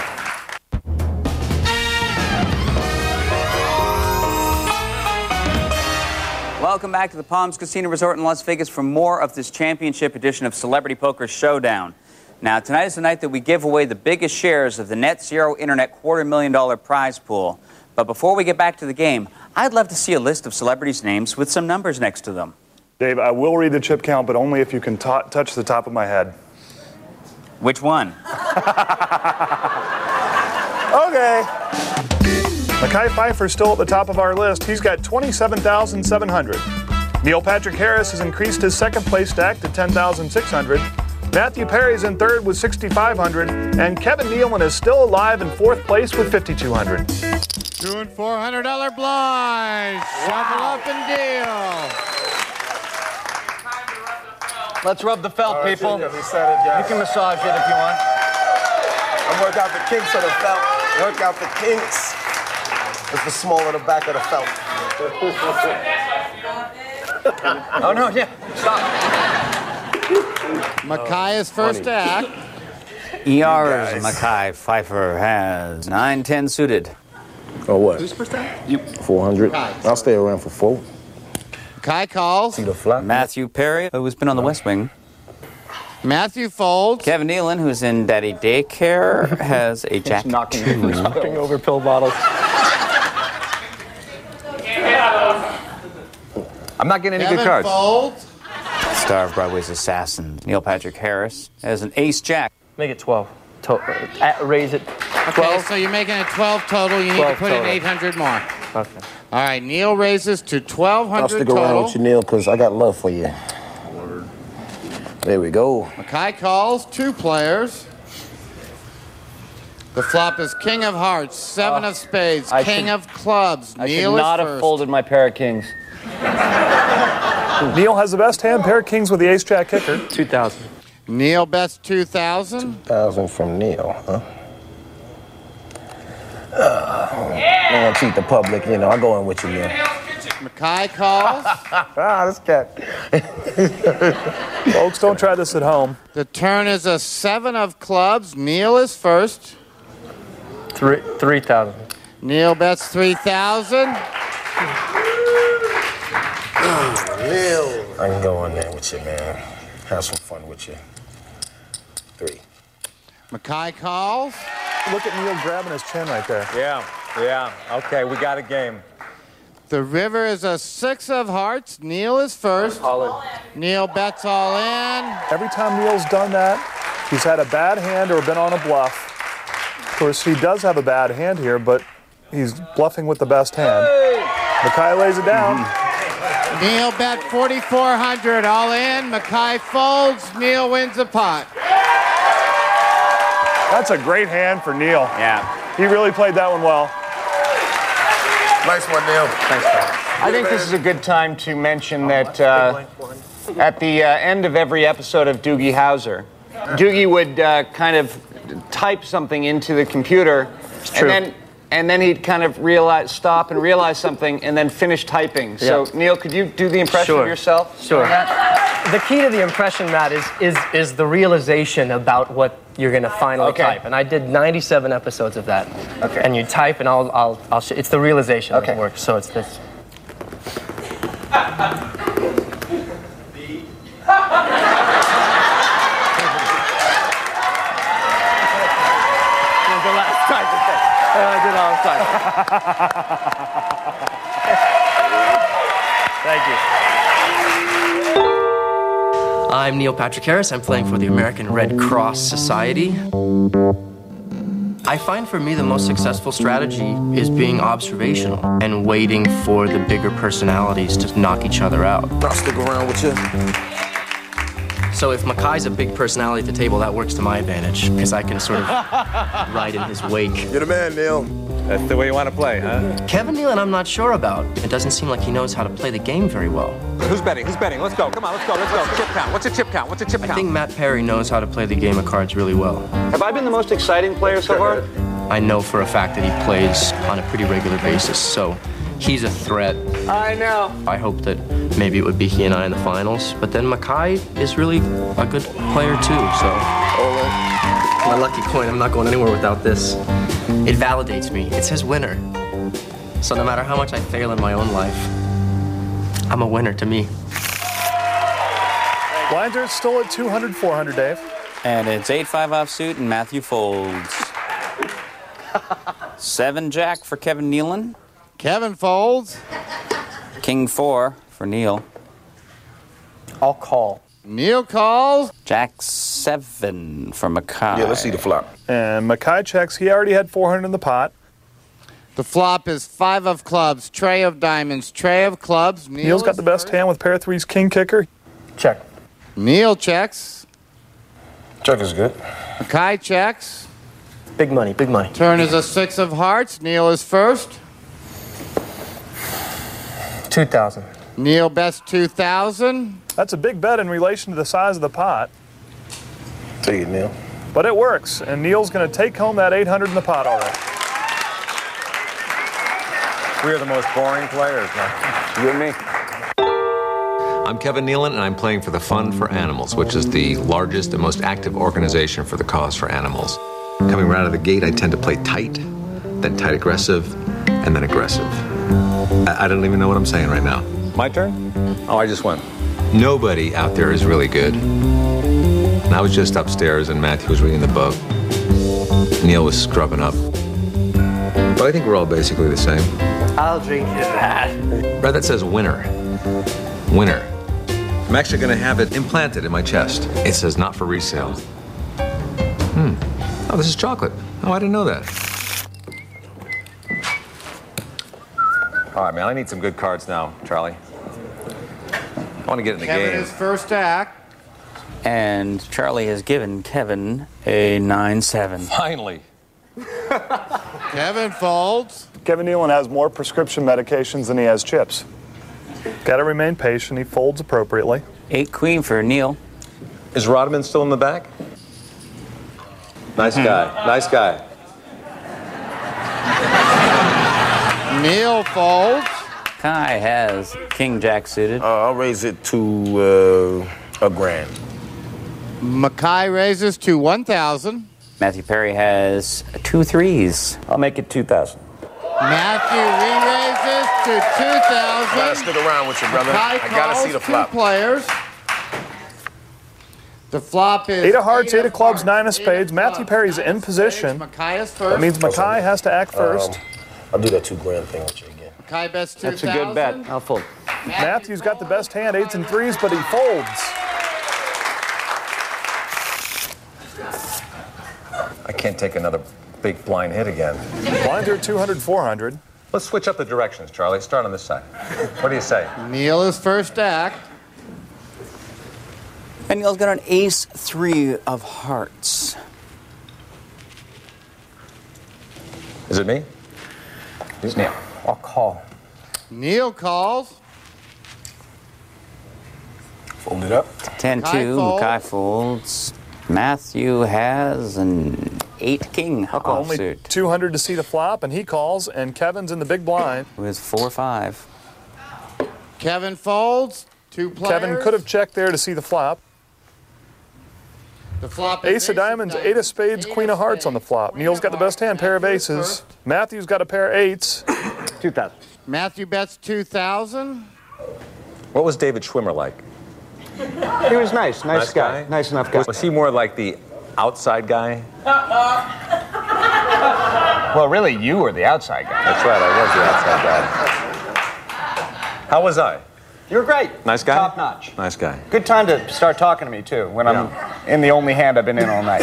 Speaker 2: Welcome back to the Palms Casino Resort in Las Vegas for more of this championship edition of Celebrity Poker Showdown. Now, tonight is the night that we give away the biggest shares of the Net Zero Internet $250,000 prize pool. But before we get back to the game, I'd love to see a list of celebrities' names with some numbers next to them.
Speaker 4: Dave, I will read the chip count, but only if you can touch the top of my head.
Speaker 2: Which one?
Speaker 4: Okay. Mekhi Phifer still at the top of our list. He's got 27,700. Neal Patrick Harris has increased his second place stack to 10,600. Matthew Perry's in third with 6,500. And Kevin Nealon is still alive in fourth place with 5,200.
Speaker 5: $200 and $400 blinds. Shuffle up and deal.
Speaker 12: Let's rub the felt, people.
Speaker 13: We said it,
Speaker 12: You can massage it if you want.
Speaker 13: And work out the kinks of the felt. Work out the kinks. It's the small of the back of the felt.
Speaker 12: Oh, no, yeah. Stop.
Speaker 5: Mekhi is first to act.
Speaker 2: ER's Mekhi Phifer has 9-10 suited.
Speaker 13: Oh, what?
Speaker 14: Who's first act?
Speaker 13: You. 400. I'll stay around for 4.
Speaker 5: Mekhi calls.
Speaker 13: See the flat?
Speaker 2: Matthew Perry, who's been on the West Wing.
Speaker 5: Matthew folds.
Speaker 2: Kevin Nealon, who's in Daddy Daycare, has a jack
Speaker 12: knocking
Speaker 14: over pill bottles.
Speaker 12: I'm not getting any
Speaker 5: Kevin
Speaker 12: good cards.
Speaker 5: folds.
Speaker 2: Star of Broadway's Assassin, Neal Patrick Harris, has an ace jack.
Speaker 14: Make it 12. Raise it. 12.
Speaker 5: Okay, so you're making it 12 total. You need to
Speaker 14: 12
Speaker 5: put in
Speaker 14: total.
Speaker 5: 800 more.
Speaker 14: Okay.
Speaker 5: All right, Neal raises to 1,200
Speaker 13: I'll stick
Speaker 5: total.
Speaker 13: around with you, Neal, because I got love for you. There we go.
Speaker 5: Mekhi calls, 2 players. The flop is King of Hearts, 7 of Spades, King of Clubs.
Speaker 12: I
Speaker 5: Neal
Speaker 12: should not
Speaker 5: is
Speaker 12: have
Speaker 5: first.
Speaker 12: folded my pair of kings.
Speaker 4: Neal has the best hand, pair of kings with the ace-jack kicker.
Speaker 14: 2,000.
Speaker 5: Neal bets 2,000.
Speaker 13: 1,000 from Neal, huh? I'm gonna cheat the public, you know. I'll go in with you, Neal.
Speaker 5: Mekhi calls.
Speaker 13: This cat.
Speaker 4: Folks, don't try this at home.
Speaker 5: The turn is a 7 of Clubs. Neal is first.
Speaker 14: 3,000.
Speaker 5: Neal bets 3,000.
Speaker 13: Neal. I can go in there with you, man. Have some fun with you. 3.
Speaker 5: Mekhi calls.
Speaker 4: Look at Neal grabbing his chin right there.
Speaker 6: Yeah. Okay, we got a game.
Speaker 5: The river is a 6 of Hearts. Neal is first.
Speaker 14: All in.
Speaker 5: Neal bets all in.
Speaker 4: Every time Neal's done that, he's had a bad hand or been on a bluff. Of course, he does have a bad hand here, but he's bluffing with the best hand. Mekhi lays it down.
Speaker 5: Neal bet 4,400 all in. Mekhi folds. Neal wins the pot.
Speaker 4: That's a great hand for Neal.
Speaker 2: Yeah.
Speaker 4: He really played that one well.
Speaker 13: Nice one, Neal.
Speaker 14: Thanks, Bob.
Speaker 12: I think this is a good time to mention that at the end of every episode of Doogie Howser, Doogie would kind of type something into the computer, and then he'd kind of stop and realize something, and then finish typing. So, Neal, could you do the impression of yourself?
Speaker 14: Sure. The key to the impression, Matt, is the realization about what you're going to finally type. And I did 97 episodes of that. Okay. And you type, and I'll it's the realization that works. So it's this. The last type thing. I did all the time. Thank you.
Speaker 10: I'm Neal Patrick Harris. I'm playing for the American Red Cross Society. I find for me the most successful strategy is being observational and waiting for the bigger personalities to knock each other out.
Speaker 13: I'll stick around with you.
Speaker 10: So if Mekhi's a big personality at the table, that works to my advantage, because I can sort of ride in his wake.
Speaker 13: You're the man, Neal.
Speaker 6: That's the way you want to play, huh?
Speaker 10: Kevin Nealon, I'm not sure about. It doesn't seem like he knows how to play the game very well.
Speaker 6: Who's betting? Who's betting? Let's go. Come on, let's go. Chip count. What's a chip count? What's a chip count?
Speaker 10: I think Matt Perry knows how to play the game of cards really well.
Speaker 9: Have I been the most exciting player so far?
Speaker 10: I know for a fact that he plays on a pretty regular basis, so he's a threat.
Speaker 9: I know.
Speaker 10: I hope that maybe it would be he and I in the finals, but then Mekhi is really a good player too, so. My lucky coin, I'm not going anywhere without this. It validates me. It says winner. So no matter how much I fail in my own life, I'm a winner to me.
Speaker 4: Blinds are still at 200, 400, Dave.
Speaker 2: And it's 8-5 offsuit, and Matthew folds. 7-Jack for Kevin Nealon.
Speaker 5: Kevin folds.
Speaker 2: King 4 for Neal.
Speaker 14: I'll call.
Speaker 5: Neal calls.
Speaker 2: Jack 7 for Mekhi.
Speaker 13: Yeah, let's see the flop.
Speaker 4: And Mekhi checks. He already had 400 in the pot.
Speaker 5: The flop is 5 of clubs, tray of diamonds, tray of clubs.
Speaker 4: Neal's got the best hand with pair of threes, king kicker.
Speaker 14: Check.
Speaker 5: Neal checks.
Speaker 13: Check is good.
Speaker 5: Mekhi checks.
Speaker 14: Big money, big money.
Speaker 5: Turn is a 6 of hearts. Neal is first.
Speaker 14: 2,000.
Speaker 5: Neal bets 2,000.
Speaker 4: That's a big bet in relation to the size of the pot.
Speaker 13: Take it, Neal.
Speaker 4: But it works, and Neal's going to take home that 800 in the pot already.
Speaker 6: We are the most boring players, man.
Speaker 13: You and me.
Speaker 15: I'm Kevin Nealon, and I'm playing for the Fund for Animals, which is the largest and most active organization for the cause for animals. Coming right out of the gate, I tend to play tight, then tight aggressive, and then aggressive. I don't even know what I'm saying right now.
Speaker 6: My turn? Oh, I just went.
Speaker 15: Nobody out there is really good. And I was just upstairs, and Matthew was reading the book. Neal was scrubbing up. But I think we're all basically the same.
Speaker 14: I'll drink to that.
Speaker 15: Right, that says winner. Winner. I'm actually going to have it implanted in my chest. It says not for resale. Oh, this is chocolate. Oh, I didn't know that.
Speaker 6: All right, man, I need some good cards now, Charlie. I want to get in the
Speaker 5: Kevin
Speaker 6: game.
Speaker 5: is first act.
Speaker 2: And Charlie has given Kevin a 9-7.
Speaker 6: Finally.
Speaker 5: Kevin folds.
Speaker 4: Kevin Nealon has more prescription medications than he has chips. Got to remain patient. He folds appropriately.
Speaker 2: 8-Queen for Neal.
Speaker 6: Is Rodman still in the back? Nice guy. Nice guy.
Speaker 5: Neal folds.
Speaker 2: Kai has King Jack suited.
Speaker 13: I'll raise it to $1,000.
Speaker 5: Mekhi raises to 1,000.
Speaker 2: Matthew Perry has 2 threes.
Speaker 7: I'll make it 2,000.
Speaker 5: Matthew re-raises to 2,000.
Speaker 13: Gotta stick around with you, brother.
Speaker 5: Mekhi
Speaker 13: I gotta see the
Speaker 5: calls
Speaker 13: flop.
Speaker 5: 2 players. The flop is
Speaker 4: 8 of hearts, 8 of clubs, 9 of spades. Matthew Perry's in position.
Speaker 5: Mekhi is first.
Speaker 4: That means Mekhi has to act first.
Speaker 13: I'll do that $2,000 thing with you again.
Speaker 5: Mekhi bets 2,000.
Speaker 9: That's a good bet. I'll fold.
Speaker 4: Matthew's got the best hand, 8s and 3s, but he folds.
Speaker 6: I can't take another big blind hit again.
Speaker 4: Blinds are 200, 400.
Speaker 6: Let's switch up the directions, Charlie. Start on this side. What do you say?
Speaker 5: Neal is first act.
Speaker 2: And Neal's got an ace-3 of hearts.
Speaker 6: Is it me?
Speaker 14: It's Neal. I'll call.
Speaker 5: Neal calls.
Speaker 13: Fold it up.
Speaker 2: 10-2, Mekhi folds. Matthew has an 8-King
Speaker 4: Only
Speaker 2: offsuit.
Speaker 4: 200 to see the flop, and he calls, and Kevin's in the big blind.
Speaker 2: Who has 4-5.
Speaker 5: Kevin folds. 2 players.
Speaker 4: Kevin could have checked there to see the flop.
Speaker 5: The flop is
Speaker 4: Ace of diamonds, 8 of spades, Queen of hearts on the flop. Neal's got the best hand, pair of aces. Matthew's got a pair of 8s.
Speaker 9: 2,000.
Speaker 5: Matthew bets 2,000.
Speaker 6: What was David Schwimmer like?
Speaker 9: He was nice. Nice guy. Nice enough guy.
Speaker 6: Was he more like the outside guy?
Speaker 12: Well, really, you were the outside guy.
Speaker 6: That's right, I was the outside guy. How was I?
Speaker 9: You were great.
Speaker 6: Nice guy?
Speaker 9: Top notch.
Speaker 6: Nice guy.
Speaker 12: Good time to start talking to me, too, when I'm in the only hand I've been in all night.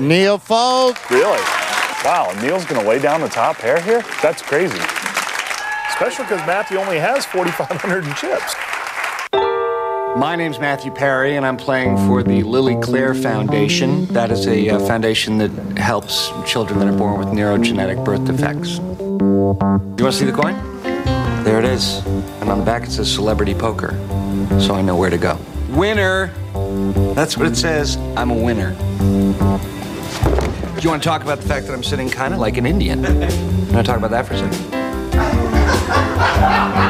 Speaker 5: Neal folds.
Speaker 4: Really? Wow, Neal's going to lay down the top pair here? That's crazy. Especially because Matthew only has 4,500 in chips.
Speaker 12: My name's Matthew Perry, and I'm playing for the Lily Claire Foundation. That is a foundation that helps children that are born with neurogenetic birth defects. You want to see the coin? There it is. And on the back it says Celebrity Poker, so I know where to go. Winner! That's what it says. I'm a winner. Do you want to talk about the fact that I'm sitting kind of like an Indian? You want to talk about that for a second?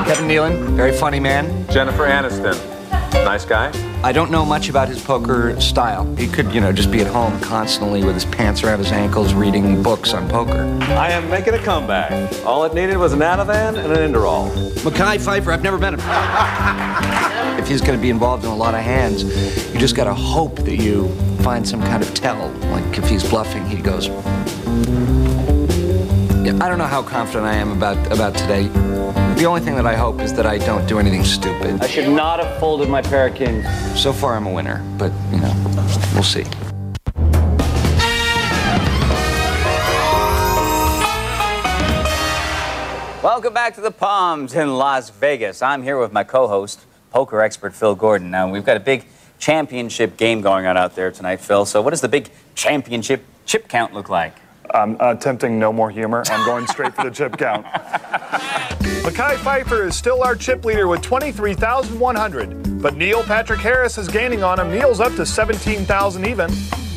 Speaker 12: Kevin Nealon, very funny man.
Speaker 6: Jennifer Aniston. Nice guy.
Speaker 12: I don't know much about his poker style. He could, just be at home constantly with his pants around his ankles reading books on poker.
Speaker 6: I am making a comeback. All it needed was an Ativan and an Inderall.
Speaker 12: Mekhi Phifer, I've never met him. If he's going to be involved in a lot of hands, you just got to hope that you find some kind of tell. Like if he's bluffing, he goes. Yeah, I don't know how confident I am about today. The only thing that I hope is that I don't do anything stupid. I should not have folded my pair of kings. So far, I'm a winner, but, we'll see.
Speaker 2: Welcome back to the Palms in Las Vegas. I'm here with my co-host, poker expert Phil Gordon. Now, we've got a big championship game going on out there tonight, Phil. So what does the big championship chip count look like?
Speaker 4: I'm attempting no more humor. I'm going straight for the chip count. Mekhi Phifer is still our chip leader with 23,100, but Neal Patrick Harris is gaining on him. Neal's up to 17,000 even.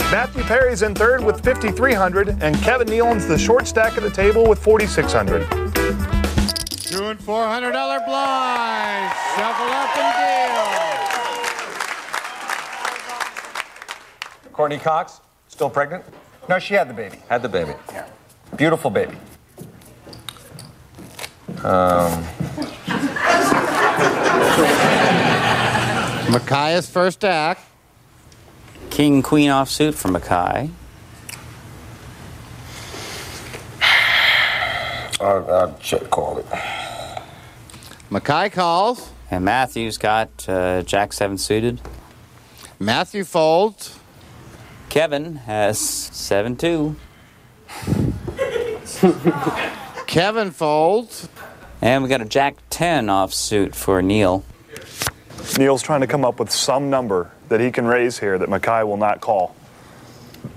Speaker 4: Matthew Perry's in third with 5,300, and Kevin Nealon's the short stack at the table with 4,600.
Speaker 5: $200 and $400 blinds. Shuffle up and deal.
Speaker 6: Courtney Cox, still pregnant?
Speaker 12: No, she had the baby.
Speaker 6: Had the baby.
Speaker 12: Yeah. Beautiful baby.
Speaker 5: Mekhi is first stack.
Speaker 2: King, queen offsuit for Mekhi.
Speaker 13: I'll call it.
Speaker 5: Mekhi calls.
Speaker 2: And Matthew's got Jack 7 suited.
Speaker 5: Matthew folds.
Speaker 2: Kevin has 7-2.
Speaker 5: Kevin folds.
Speaker 2: And we got a Jack 10 offsuit for Neal.
Speaker 4: Neal's trying to come up with some number that he can raise here that Mekhi will not call.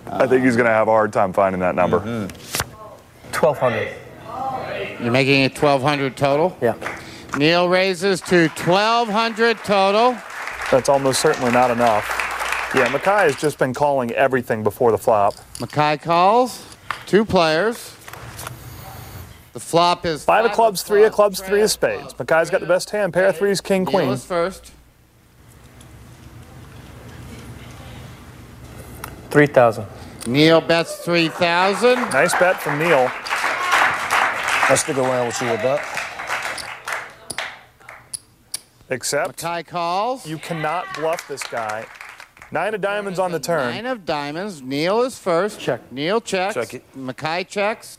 Speaker 4: I think he's going to have a hard time finding that number.
Speaker 14: 1,200.
Speaker 5: You're making it 1,200 total?
Speaker 14: Yeah.
Speaker 5: Neal raises to 1,200 total.
Speaker 4: That's almost certainly not enough. Yeah, Mekhi has just been calling everything before the flop.
Speaker 5: Mekhi calls. Two players. The flop is
Speaker 4: 5 of clubs, 3 of clubs, 3 of spades. Mekhi's got the best hand. Pair of threes, king, queen.
Speaker 5: Neal is first.
Speaker 14: 3,000.
Speaker 5: Neal bets 3,000.
Speaker 4: Nice bet from Neal.
Speaker 13: I'll stick around with you with that.
Speaker 4: Except
Speaker 5: Mekhi calls.
Speaker 4: You cannot bluff this guy. 9 of diamonds on the turn.
Speaker 5: 9 of diamonds. Neal is first.
Speaker 14: Check.
Speaker 5: Neal checks.
Speaker 13: Check it.
Speaker 5: Mekhi checks.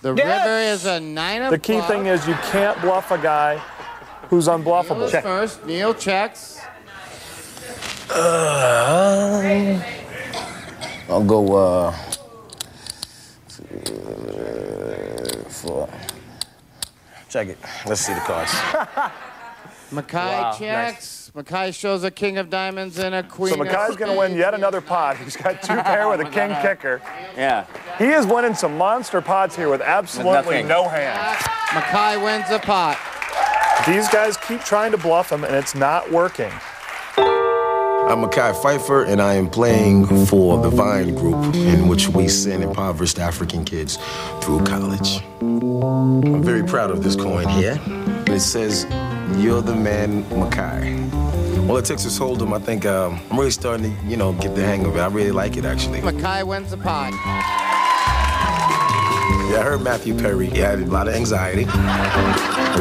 Speaker 5: The river is a 9 of
Speaker 4: The key thing is you can't bluff a guy who's unbluffable.
Speaker 5: Neal is first. Neal checks.
Speaker 13: I'll go, 4. Check it. Let's see the cards.
Speaker 5: Mekhi checks. Mekhi shows a king of diamonds and a queen.
Speaker 4: So Mekhi's going to win yet another pot. He's got 2 pair with a king kicker.
Speaker 2: Yeah.
Speaker 4: He is winning some monster pots here with absolutely no hand.
Speaker 5: Mekhi wins a pot.
Speaker 4: These guys keep trying to bluff him, and it's not working.
Speaker 7: I'm Mekhi Phifer, and I am playing for the Vine Group, in which we send impoverished African kids through college. I'm very proud of this coin here. It says, "You're the man, Mekhi." Well, at Texas Hold'em, I think I'm really starting to, get the hang of it. I really like it, actually.
Speaker 5: Mekhi wins the pot.
Speaker 7: Yeah, I heard Matthew Perry. He had a lot of anxiety.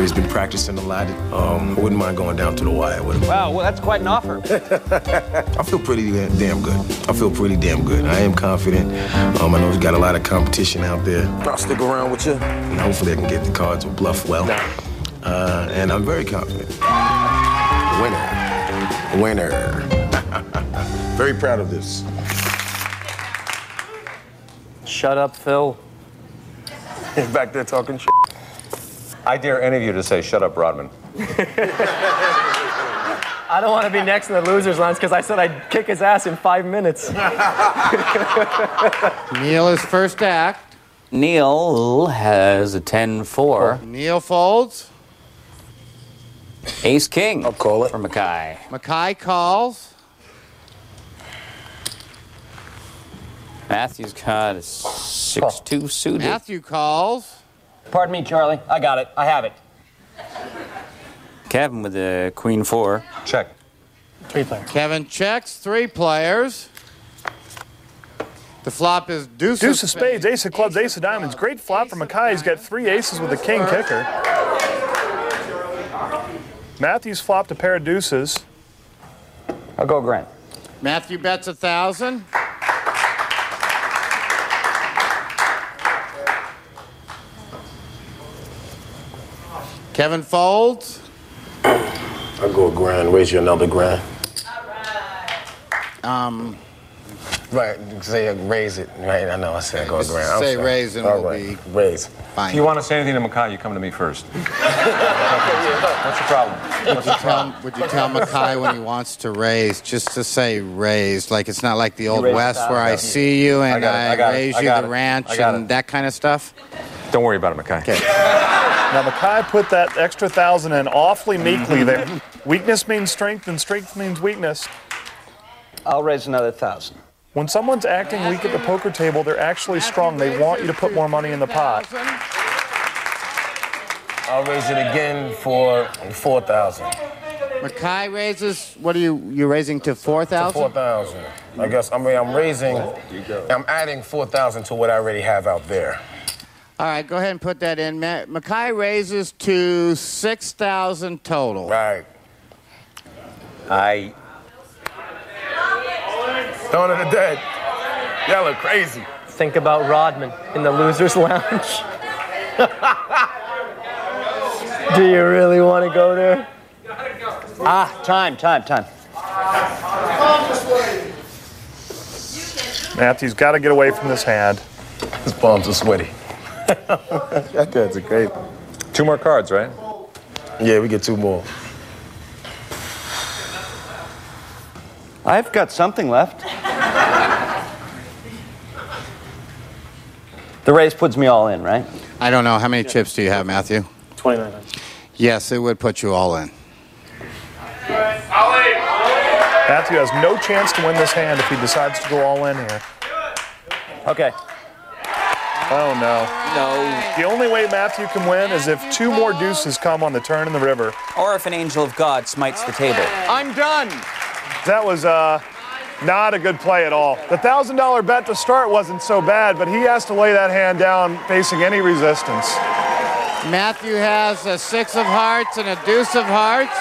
Speaker 7: He's been practicing a lot. I wouldn't mind going down to the wire with him.
Speaker 2: Wow, well, that's quite an offer.
Speaker 7: I feel pretty damn good. I am confident. I know he's got a lot of competition out there. I'll stick around with you. And hopefully I can get the cards and bluff well. And I'm very confident. Winner. Very proud of this.
Speaker 14: Shut up, Phil.
Speaker 13: He's back there talking shit.
Speaker 6: I dare any of you to say, shut up, Rodman.
Speaker 14: I don't want to be next in the losers lounge because I said I'd kick his ass in 5 minutes.
Speaker 5: Neal is first act.
Speaker 2: Neal has a 10-4.
Speaker 5: Neal folds.
Speaker 2: Ace-king.
Speaker 13: I'll call it.
Speaker 2: For Mekhi.
Speaker 5: Mekhi calls.
Speaker 2: Matthew's got a 6-2 suited.
Speaker 5: Matthew calls.
Speaker 12: Pardon me, Charlie. I got it. I have it.
Speaker 2: Kevin with a queen-4.
Speaker 6: Check.
Speaker 14: 3 players.
Speaker 5: Kevin checks 3 players. The flop is deuce
Speaker 4: of spades, ace of clubs, ace of diamonds. Great flop for Mekhi. He's got 3 aces with a king kicker. Matthew's flopped a pair of deuces.
Speaker 12: I'll go grand.
Speaker 5: Matthew bets 1,000. Kevin folds.
Speaker 7: I'll go a grand. Raise you another grand. Right, say raise it. Right, I know. I said go a grand.
Speaker 5: Say raise and
Speaker 7: All
Speaker 5: we'll
Speaker 7: right.
Speaker 5: be
Speaker 7: Raise.
Speaker 5: fine.
Speaker 6: If you want to say anything to Mekhi, you come to me first. What's the problem?
Speaker 5: Would you tell Mekhi when he wants to raise, just to say raise, like it's not like the Old West where I see you and I raise you the ranch and that kind of stuff?
Speaker 6: Don't worry about it, Mekhi.
Speaker 5: Okay.
Speaker 4: Now, Mekhi put that extra 1,000 in awfully meekly there. Weakness means strength, and strength means weakness.
Speaker 12: I'll raise another 1,000.
Speaker 4: When someone's acting weak at the poker table, they're actually strong. They want you to put more money in the pot.
Speaker 13: I'll raise it again for 4,000.
Speaker 5: Mekhi raises, what are you raising to 4,000?
Speaker 13: 4,000. I guess, I'm raising, I'm adding 4,000 to what I already have out there.
Speaker 5: All right, go ahead and put that in. Mekhi raises to 6,000 total.
Speaker 13: Right. Dawn of the Dead. Y'all look crazy.
Speaker 14: Think about Rodman in the losers lounge. Do you really want to go there?
Speaker 12: Time.
Speaker 4: Matthew's got to get away from this hand.
Speaker 13: His palms are sweaty. That guy's a great.
Speaker 6: 2 more cards, right?
Speaker 13: Yeah, we get 2 more.
Speaker 12: I've got something left. The raise puts me all in, right?
Speaker 5: I don't know. How many chips do you have, Matthew?
Speaker 14: 29.
Speaker 5: Yes, it would put you all in.
Speaker 4: Matthew has no chance to win this hand if he decides to go all in here.
Speaker 12: Okay.
Speaker 4: Oh, no.
Speaker 2: No.
Speaker 4: The only way Matthew can win is if 2 more deuces come on the turn in the river.
Speaker 2: Or if an angel of God smites the table.
Speaker 12: I'm done.
Speaker 4: That was not a good play at all. The $1,000 bet to start wasn't so bad, but he has to lay that hand down facing any resistance.
Speaker 5: Matthew has a 6 of hearts and a deuce of hearts.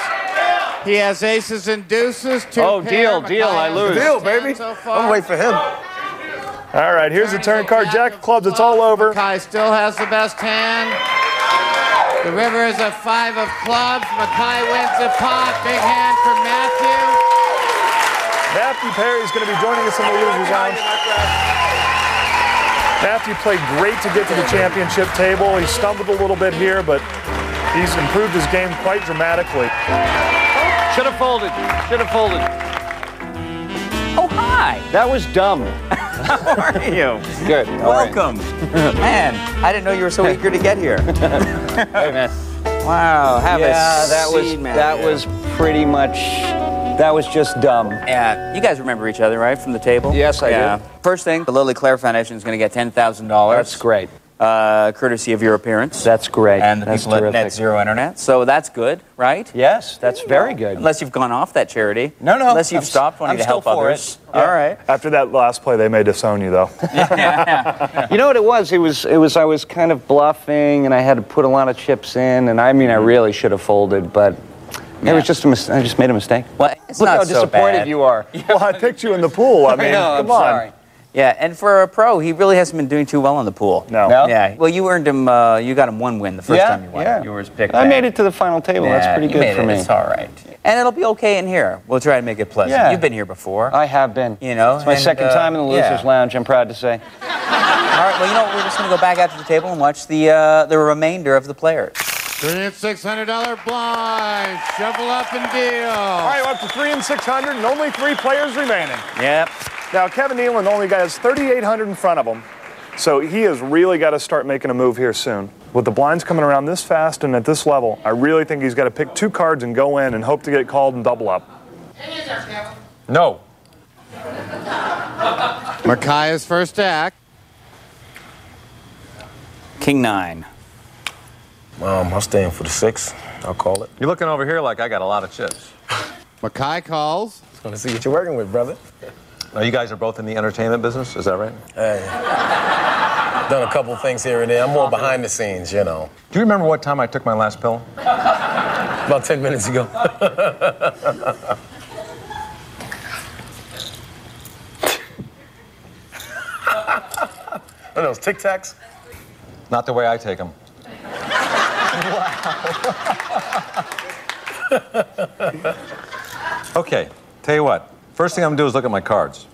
Speaker 5: He has aces and deuces. 2
Speaker 12: Oh,
Speaker 5: pair.
Speaker 12: deal. I lose.
Speaker 13: Deal, baby.
Speaker 5: So
Speaker 13: I'm waiting for him.
Speaker 4: All right, here's the turn card. Jack of clubs, it's all over.
Speaker 5: Mekhi still has the best hand. The river is a 5 of clubs. Mekhi wins the pot. Big hand for Matthew.
Speaker 4: Matthew Perry's going to be joining us in the losers lounge. Matthew played great to get to the championship table. He stumbled a little bit here, but he's improved his game quite dramatically.
Speaker 12: Should have folded.
Speaker 2: Oh, hi.
Speaker 12: That was dumb.
Speaker 2: How are you?
Speaker 12: Good.
Speaker 2: Welcome. Man, I didn't know you were so eager to get here.
Speaker 12: Hey, man.
Speaker 2: Wow, have a seat, man.
Speaker 12: That was pretty much. That was just dumb.
Speaker 2: Yeah, you guys remember each other, right, from the table?
Speaker 12: Yes, I do.
Speaker 2: First thing, the Lily Claire Foundation is going to get $10,000.
Speaker 12: That's great.
Speaker 2: Courtesy of your appearance.
Speaker 12: That's great.
Speaker 2: And the
Speaker 12: That's
Speaker 2: people
Speaker 12: terrific.
Speaker 2: at Net Zero Internet. So that's good, right?
Speaker 12: Yes, that's very good.
Speaker 2: Unless you've gone off that charity.
Speaker 12: No.
Speaker 2: Unless you've stopped wanting to help others.
Speaker 12: Yeah.
Speaker 2: All right.
Speaker 4: After that last play, they may disown you, though.
Speaker 12: You know what it was? It was I was kind of bluffing, and I had to put a lot of chips in, and I mean, I really should have folded, but it was just I just made a mistake.
Speaker 2: Well, it's
Speaker 12: Look
Speaker 2: not
Speaker 12: how
Speaker 2: so
Speaker 12: disappointed
Speaker 2: bad.
Speaker 12: you are.
Speaker 4: Well, I picked you in the pool. I mean,
Speaker 12: know,
Speaker 4: come
Speaker 12: I'm
Speaker 4: on.
Speaker 12: sorry.
Speaker 2: Yeah, and for a pro, he really hasn't been doing too well in the pool.
Speaker 4: No.
Speaker 2: Yeah. Well, you earned him. You got him one win the first time you won.
Speaker 12: Yeah.
Speaker 2: You were his pick.
Speaker 12: I made it to the final table. That's pretty good for me.
Speaker 2: It's all right. And it'll be okay in here. We'll try to make it pleasant.
Speaker 12: Yeah.
Speaker 2: You've been here before.
Speaker 12: I have been.
Speaker 2: You know,
Speaker 12: it's my second time in the Losers Lounge, I'm proud to say.
Speaker 2: All right, well, you know what? We're just going to go back out to the table and watch the remainder of the players.
Speaker 5: $3 and $600 blind. Shuffle up and deal.
Speaker 4: All right, we're up to $3 and $600 and only 3 players remaining.
Speaker 2: Yep.
Speaker 4: Now, Kevin Nealon only has $3,800 in front of him, so he has really got to start making a move here soon. With the blinds coming around this fast and at this level, I really think he's got to pick 2 cards and go in and hope to get called and double up.
Speaker 13: No.
Speaker 5: Mekhi's first act.
Speaker 2: King 9.
Speaker 13: I'm staying for the 6. I'll call it.
Speaker 6: You're looking over here like I got a lot of chips.
Speaker 5: Mekhi calls.
Speaker 13: Just want to see what you're working with, brother.
Speaker 6: Now, you guys are both in the entertainment business, is that right?
Speaker 13: Hey. Done a couple things here and there. I'm more behind the scenes, you know.
Speaker 6: Do you remember what time I took my last pill?
Speaker 13: About 10 minutes ago. Are those Tic Tacs?
Speaker 6: Not the way I take them. Okay, tell you what. First thing I'm gonna do is look at my cards.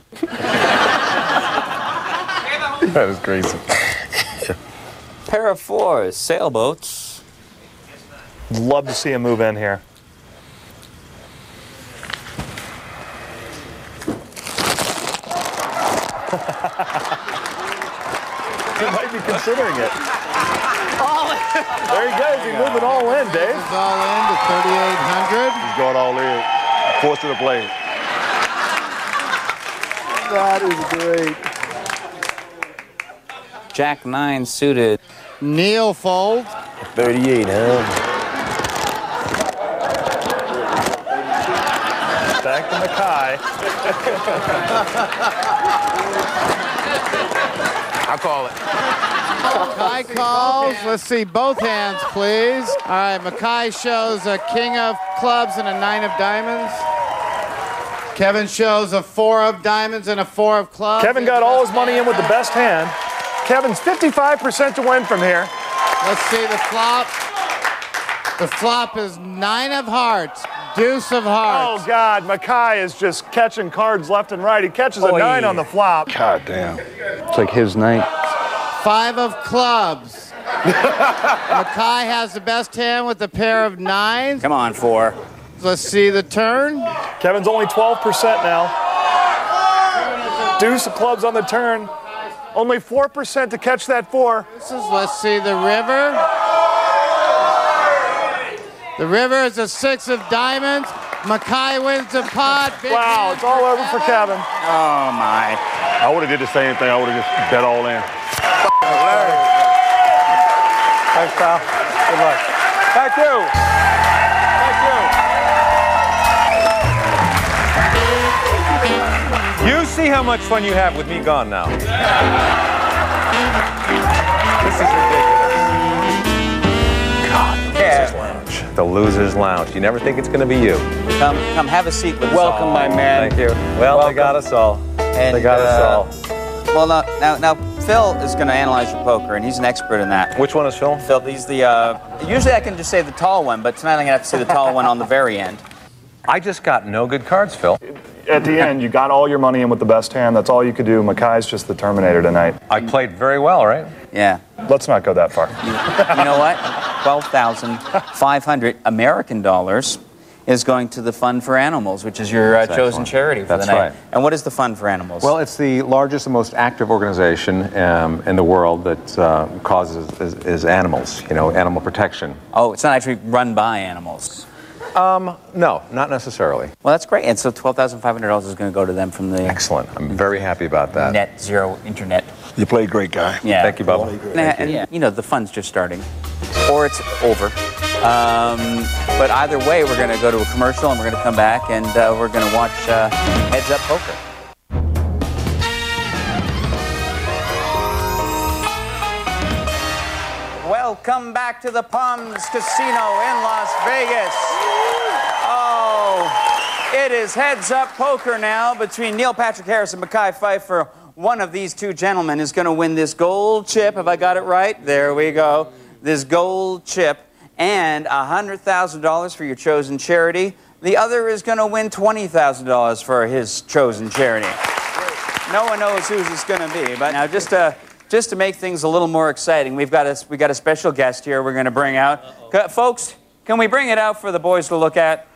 Speaker 13: That is crazy.
Speaker 2: Pair of 4s, sailboats.
Speaker 4: Love to see him move in here. He might be considering it. There he goes. He's moving all in, Dave.
Speaker 5: He's all in to 3,800.
Speaker 16: He's going all in. Forced to the play.
Speaker 4: That is great.
Speaker 2: Jack 9 suited.
Speaker 5: Neal fold.
Speaker 13: 38, huh?
Speaker 4: Back to Mekhi.
Speaker 13: I'll call it.
Speaker 5: Mekhi calls. Let's see both hands, please. All right, Mekhi shows a king of clubs and a 9 of diamonds. Kevin shows a 4 of diamonds and a 4 of clubs.
Speaker 4: Kevin got all his money in with the best hand. Kevin's 55% to win from here.
Speaker 5: Let's see the flop. The flop is 9 of hearts, deuce of hearts.
Speaker 4: Oh, God, Mekhi is just catching cards left and right. He catches a 9 on the flop.
Speaker 16: God damn.
Speaker 12: It's like his night.
Speaker 5: 5 of clubs. Mekhi has the best hand with a pair of 9s.
Speaker 2: Come on, 4.
Speaker 5: Let's see the turn.
Speaker 4: Kevin's only 12% now. Deuce of clubs on the turn. Only 4% to catch that 4.
Speaker 5: Let's see the river. The river is a 6 of diamonds. Mekhi wins the pot.
Speaker 4: Wow, it's all over for Kevin.
Speaker 2: Oh, my.
Speaker 16: I would have did the same thing. I would have just bet all in.
Speaker 4: Thanks, pal. Good luck. Thank you.
Speaker 6: You see how much fun you have with me gone now. This is ridiculous. God, the Losers Lounge. The Losers Lounge. You never think it's going to be you.
Speaker 2: Come have a seat with us
Speaker 12: Welcome,
Speaker 2: all.
Speaker 12: my man.
Speaker 6: Thank you. Well,
Speaker 12: Welcome.
Speaker 6: they got us all.
Speaker 2: And,
Speaker 6: They got us all.
Speaker 2: Well, now, Phil is going to analyze your poker, and he's an expert in that.
Speaker 6: Which one is Phil?
Speaker 2: Phil, he's the. Usually I can just say the tall one, but tonight I'm going to have to say the tall one on the very end.
Speaker 6: I just got no good cards, Phil.
Speaker 4: At the end, you got all your money in with the best hand. That's all you could do. Mekhi's just the Terminator tonight.
Speaker 6: I played very well, right?
Speaker 2: Yeah.
Speaker 4: Let's not go that far.
Speaker 2: You know what? 12,500 American dollars is going to the Fund for Animals, which is your chosen
Speaker 6: excellent.
Speaker 2: charity for
Speaker 6: That's
Speaker 2: the night.
Speaker 6: right.
Speaker 2: And what is the Fund for Animals?
Speaker 6: Well, it's the largest and most active organization in the world that causes is animals, animal protection.
Speaker 2: Oh, it's not actually run by animals.
Speaker 6: No, not necessarily.
Speaker 2: Well, that's great. And so $12,500 is going to go to them from the
Speaker 6: Excellent. I'm very happy about that.
Speaker 2: net zero internet.
Speaker 16: You played great, guy.
Speaker 2: Yeah.
Speaker 6: Thank you, Bubba.
Speaker 2: And the fund's just starting, or it's over. But either way, we're going to go to a commercial, and we're going to come back, and we're going to watch Heads Up Poker. Welcome back to the Palms Casino in Las Vegas. Oh, it is Heads Up Poker now between Neil Patrick Harris and Mekhi Phifer. one of these two gentlemen is going to win this gold chip. Have I got it right? There we go. This gold chip and $100,000 for your chosen charity. The other is going to win $20,000 for his chosen charity. No one knows whose it's going to be. But now, just to make things a little more exciting, we got a special guest here. We're going to bring out, folks. Can we bring it out for the boys to look at?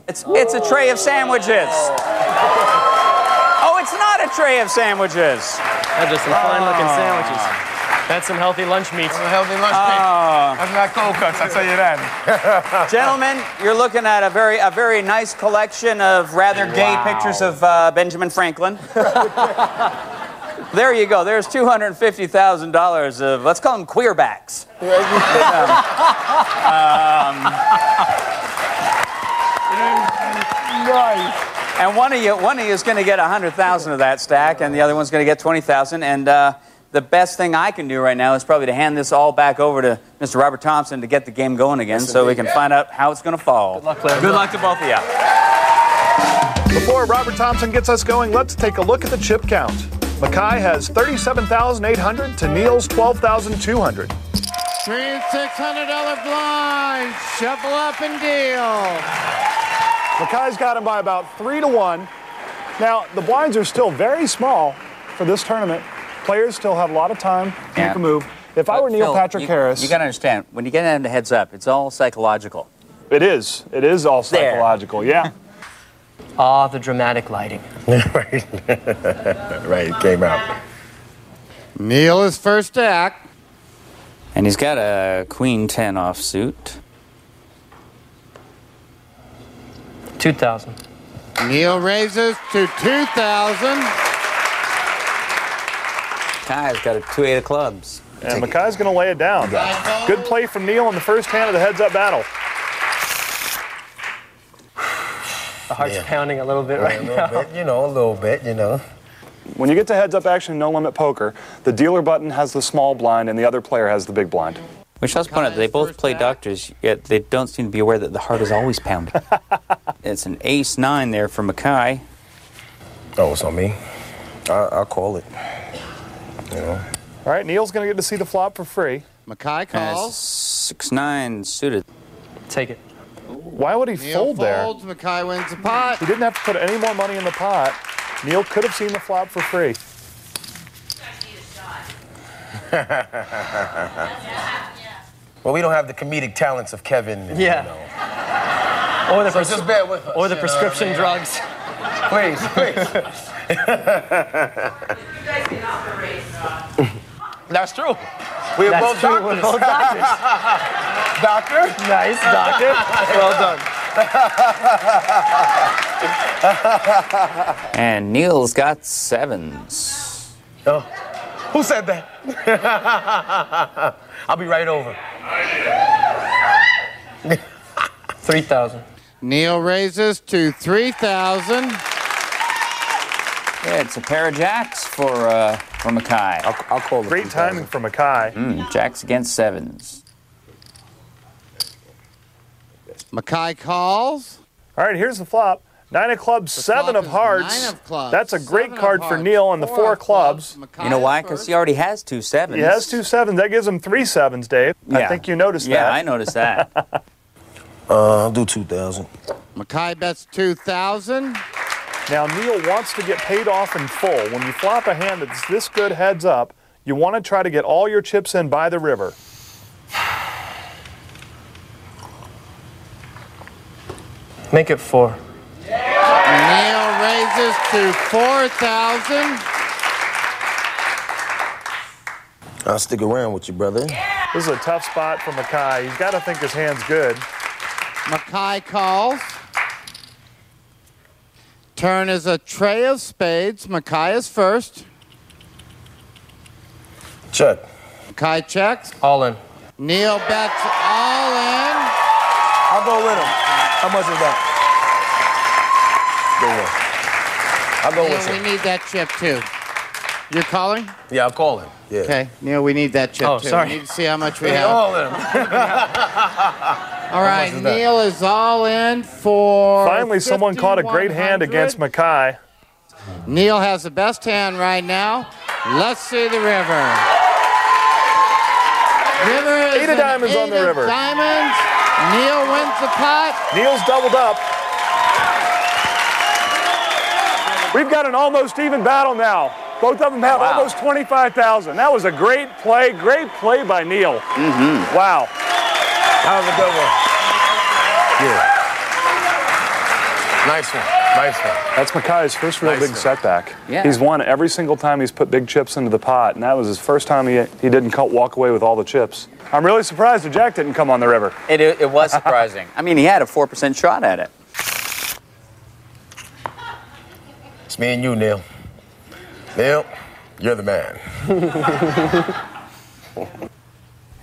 Speaker 2: It's a tray of sandwiches. Oh, it's not a tray of sandwiches.
Speaker 14: They're just some fine-looking sandwiches. That's some healthy lunch meat.
Speaker 13: Some healthy lunch meat. That's not cold cuts, I'll tell you that.
Speaker 2: Gentlemen, you're looking at a very nice collection of rather gay pictures of Benjamin Franklin. There you go. There's $250,000 of, let's call them queerbacks.
Speaker 13: Nice.
Speaker 2: And one of you is going to get $100,000 of that stack, and the other one's going to get $20,000. And the best thing I can do right now is probably to hand this all back over to Mr. Robert Thompson to get the game going again, so we can find out how it's going to fall.
Speaker 14: Good luck, Claire.
Speaker 2: Good luck to both of you.
Speaker 4: Before Robert Thompson gets us going, let's take a look at the chip count. Mekhi has 37,800 to Neal's 12,200.
Speaker 5: $3 and $600 blind. Shuffle up and deal.
Speaker 4: Mekhi's got him by about 3-1. Now, the blinds are still very small for this tournament. Players still have a lot of time to make a move. If I were Neal Patrick Harris...
Speaker 2: You got to understand, when you get into heads up, it's all psychological.
Speaker 4: It is. It is all psychological, yeah.
Speaker 14: Ah, the dramatic lighting.
Speaker 13: Right. Right, it came out.
Speaker 5: Neal is first to act.
Speaker 2: And he's got a Queen 10 offsuit.
Speaker 14: 2,000.
Speaker 5: Neal raises to 2,000.
Speaker 2: Mekhi's got a 2-8 of clubs.
Speaker 4: And Mekhi's going to lay it down. Good play from Neal in the first hand of the heads-up battle.
Speaker 14: The heart's pounding a little bit right now.
Speaker 13: A little bit, you know.
Speaker 4: When you get to heads-up action in no-limit poker, the dealer button has the small blind and the other player has the big blind.
Speaker 2: Which I was pointing out, they both play doctors, yet they don't seem to be aware that the heart is always pounding. It's an ace-9 there for Mekhi.
Speaker 13: Oh, it's on me? I'll call it. You know.
Speaker 4: All right, Neal's going to get to see the flop for free.
Speaker 5: Mekhi calls.
Speaker 2: 6-9 suited.
Speaker 14: Take it.
Speaker 4: Why would he fold there?
Speaker 5: Neal folds, Mekhi wins the pot.
Speaker 4: He didn't have to put any more money in the pot. Neal could have seen the flop for free.
Speaker 13: Well, we don't have the comedic talents of Kevin. And,
Speaker 14: yeah.
Speaker 13: You know.
Speaker 14: Or the,
Speaker 13: just bear with us,
Speaker 14: or the prescription drugs.
Speaker 13: Please. That's true. We're both doctors.
Speaker 14: We're both doctors.
Speaker 13: Doctor?
Speaker 14: Nice, doctor.
Speaker 13: Well done.
Speaker 2: And Neal's got 7s.
Speaker 13: Oh, who said that? I'll be right over.
Speaker 14: 3,000.
Speaker 5: Neal raises to 3,000.
Speaker 2: Yeah, it's a pair of jacks for Mekhi.
Speaker 13: I'll call it.
Speaker 4: Great timing for Mekhi.
Speaker 2: Jacks against 7s.
Speaker 5: Mekhi calls.
Speaker 4: All right, here's the flop. 9 of clubs, 7 of hearts.
Speaker 5: 9 of clubs.
Speaker 4: That's a great
Speaker 5: 7
Speaker 4: card
Speaker 5: of
Speaker 4: for
Speaker 5: hearts,
Speaker 4: Neal on the 4 clubs.
Speaker 2: You know why? Because he already has 2 7s.
Speaker 4: He has 2 7s. That gives him 3 7s, Dave.
Speaker 2: Yeah.
Speaker 4: I think you noticed that.
Speaker 2: Yeah, I noticed that.
Speaker 13: I'll do 2,000.
Speaker 5: Mekhi bets 2,000.
Speaker 4: Now, Neal wants to get paid off in full. When you flop a hand that's this good heads up, you want to try to get all your chips in by the river.
Speaker 14: Make it 4.
Speaker 5: Neal raises to 4,000.
Speaker 13: I'll stick around with you, brother.
Speaker 4: This is a tough spot for Mekhi. He's got to think his hand's good.
Speaker 5: Mekhi calls. Turn is a tray of spades. Mekhi is first.
Speaker 13: Check.
Speaker 5: Mekhi checks.
Speaker 14: All in.
Speaker 5: Neal bets all in.
Speaker 13: I'll go with him. How much is that? I'll go with
Speaker 5: Neal,
Speaker 13: him.
Speaker 5: we need that chip too. You're calling?
Speaker 13: Yeah, I'll call him. Yeah.
Speaker 5: Okay, Neal, we need that chip too.
Speaker 14: Sorry.
Speaker 5: We need to see how much we
Speaker 13: Hey,
Speaker 5: have.
Speaker 13: all in.
Speaker 5: All right, Neal is all in for
Speaker 4: Finally, someone caught a great hand against Mekhi.
Speaker 5: Neal has the best hand right now. Let's see the river. River is
Speaker 4: 8 of diamonds on the river.
Speaker 5: Diamonds. Neal wins the pot.
Speaker 4: Neal's doubled up. We've got an almost even battle now. Both of them have almost 25,000. That was a great play by Neal. Wow.
Speaker 13: That was a good one. Yeah. Nice one. Nice one.
Speaker 4: That's Mekhi's first real big setback.
Speaker 2: Yeah.
Speaker 4: He's won every single time he's put big chips into the pot, and that was his first time he didn't walk away with all the chips. I'm really surprised that Jack didn't come on the river.
Speaker 2: It was surprising. I mean, he had a 4% shot at it.
Speaker 13: It's me and you, Neal. Neal, you're the man.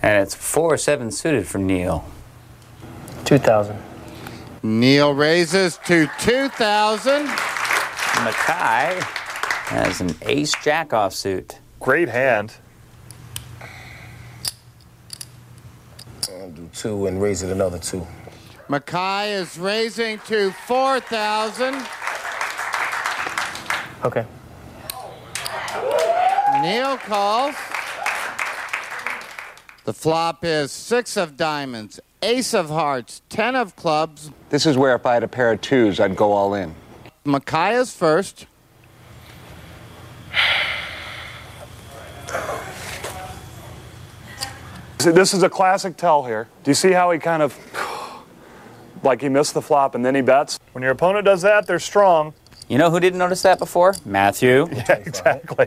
Speaker 2: And it's 4-7 suited for Neal.
Speaker 14: 2,000.
Speaker 5: Neal raises to 2,000.
Speaker 2: Mekhi has an ace-jack offsuit.
Speaker 4: Great hand.
Speaker 13: I'll do 2 and raise it another 2.
Speaker 5: Mekhi is raising to 4,000.
Speaker 14: Okay.
Speaker 5: Neal calls. The flop is 6 of diamonds, ace of hearts, 10 of clubs.
Speaker 3: This is where if I had a pair of 2s, I'd go all in.
Speaker 5: Mekhi is first.
Speaker 4: This is a classic tell here. Do you see how he kind of, like he missed the flop and then he bets? When your opponent does that, they're strong.
Speaker 2: You know who didn't notice that before? Matthew.
Speaker 4: Yeah, exactly.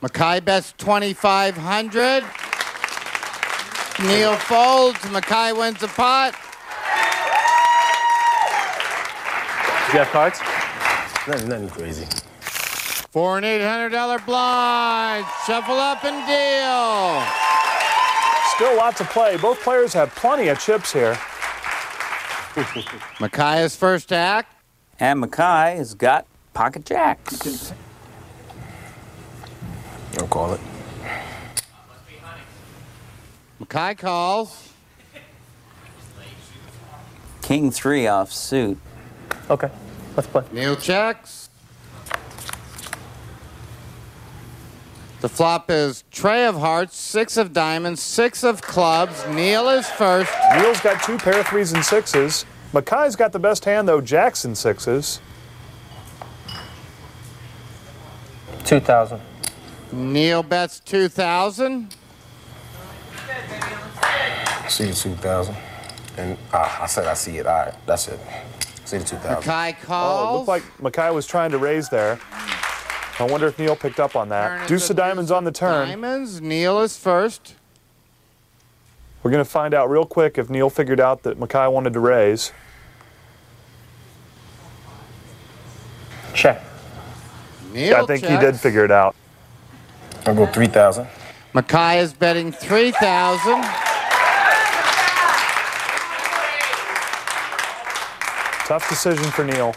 Speaker 5: Mekhi bets 2,500. Neal folds. Mekhi wins the pot.
Speaker 4: Do you have cards?
Speaker 13: Nothing crazy.
Speaker 5: $400 and $800 blind. Shuffle up and deal.
Speaker 4: Still lots of play. Both players have plenty of chips here.
Speaker 5: Mekhi is first to act.
Speaker 2: And Mekhi has got pocket jacks.
Speaker 13: Don't call it.
Speaker 5: Mekhi calls.
Speaker 2: King 3 off suit.
Speaker 14: Okay, let's play.
Speaker 5: Neal checks. The flop is tray of hearts, 6 of diamonds, 6 of clubs. Neal is first.
Speaker 4: Neal's got 2 pair of 3s and 6s. Mekhi's got the best hand, though, jacks and 6s.
Speaker 14: 2,000.
Speaker 13: Neal bets 2,000. See the 2,000. And I said I see it. All right, that's it. See the 2,000.
Speaker 5: Mekhi calls.
Speaker 4: Oh, it looked like Mekhi was trying to raise there. I wonder if Neal picked up on that. Deuce of diamonds on the turn.
Speaker 5: Diamonds. Neal is first.
Speaker 4: We're going to find out real quick if Neal figured out that Mekhi wanted to raise.
Speaker 14: Check.
Speaker 5: Neal
Speaker 4: I think
Speaker 5: checks.
Speaker 4: he did figure it out.
Speaker 13: I'll go 3,000.
Speaker 5: Mekhi is betting 3,000.
Speaker 4: Tough decision for Neal.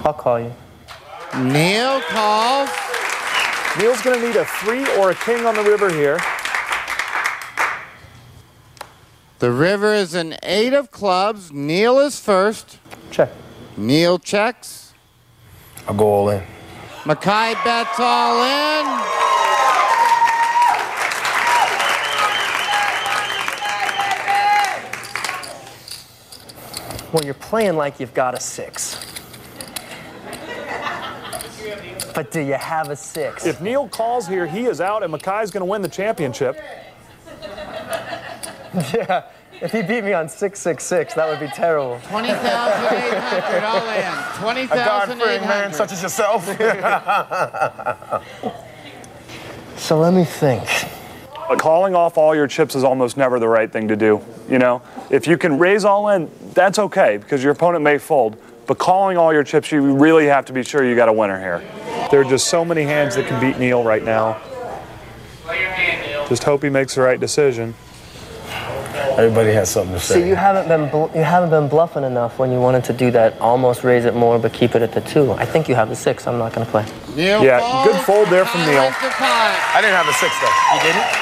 Speaker 14: I'll call you.
Speaker 5: Neal calls.
Speaker 4: Neal's going to need a 3 or a king on the river here.
Speaker 5: The river is an 8 of clubs. Neal is first.
Speaker 14: Check.
Speaker 5: Neal checks.
Speaker 13: I'll go all in.
Speaker 5: Mekhi bets all in.
Speaker 14: Well, you're playing like you've got a 6. But do you have a 6?
Speaker 4: If Neal calls here, he is out, and Mekhi's going to win the championship.
Speaker 14: Yeah, if he beat me on 666, that would be terrible.
Speaker 5: 20,800 all in. 20,800.
Speaker 13: man such as yourself.
Speaker 14: So let me think.
Speaker 4: Calling off all your chips is almost never the right thing to do. You know, if you can raise all in, that's okay because your opponent may fold. But calling all your chips, you really have to be sure you got a winner here. There are just so many hands that can beat Neal right now. Just hope he makes the right decision.
Speaker 13: Everybody has something to say.
Speaker 14: See, you haven't been bluffing enough when you wanted to do that. Almost raise it more, but keep it at the 2. I think you have the 6. I'm not going to play.
Speaker 5: Neal
Speaker 4: Yeah,
Speaker 5: falls.
Speaker 4: good fold there from Neal.
Speaker 13: I didn't have a 6 though.
Speaker 14: You didn't?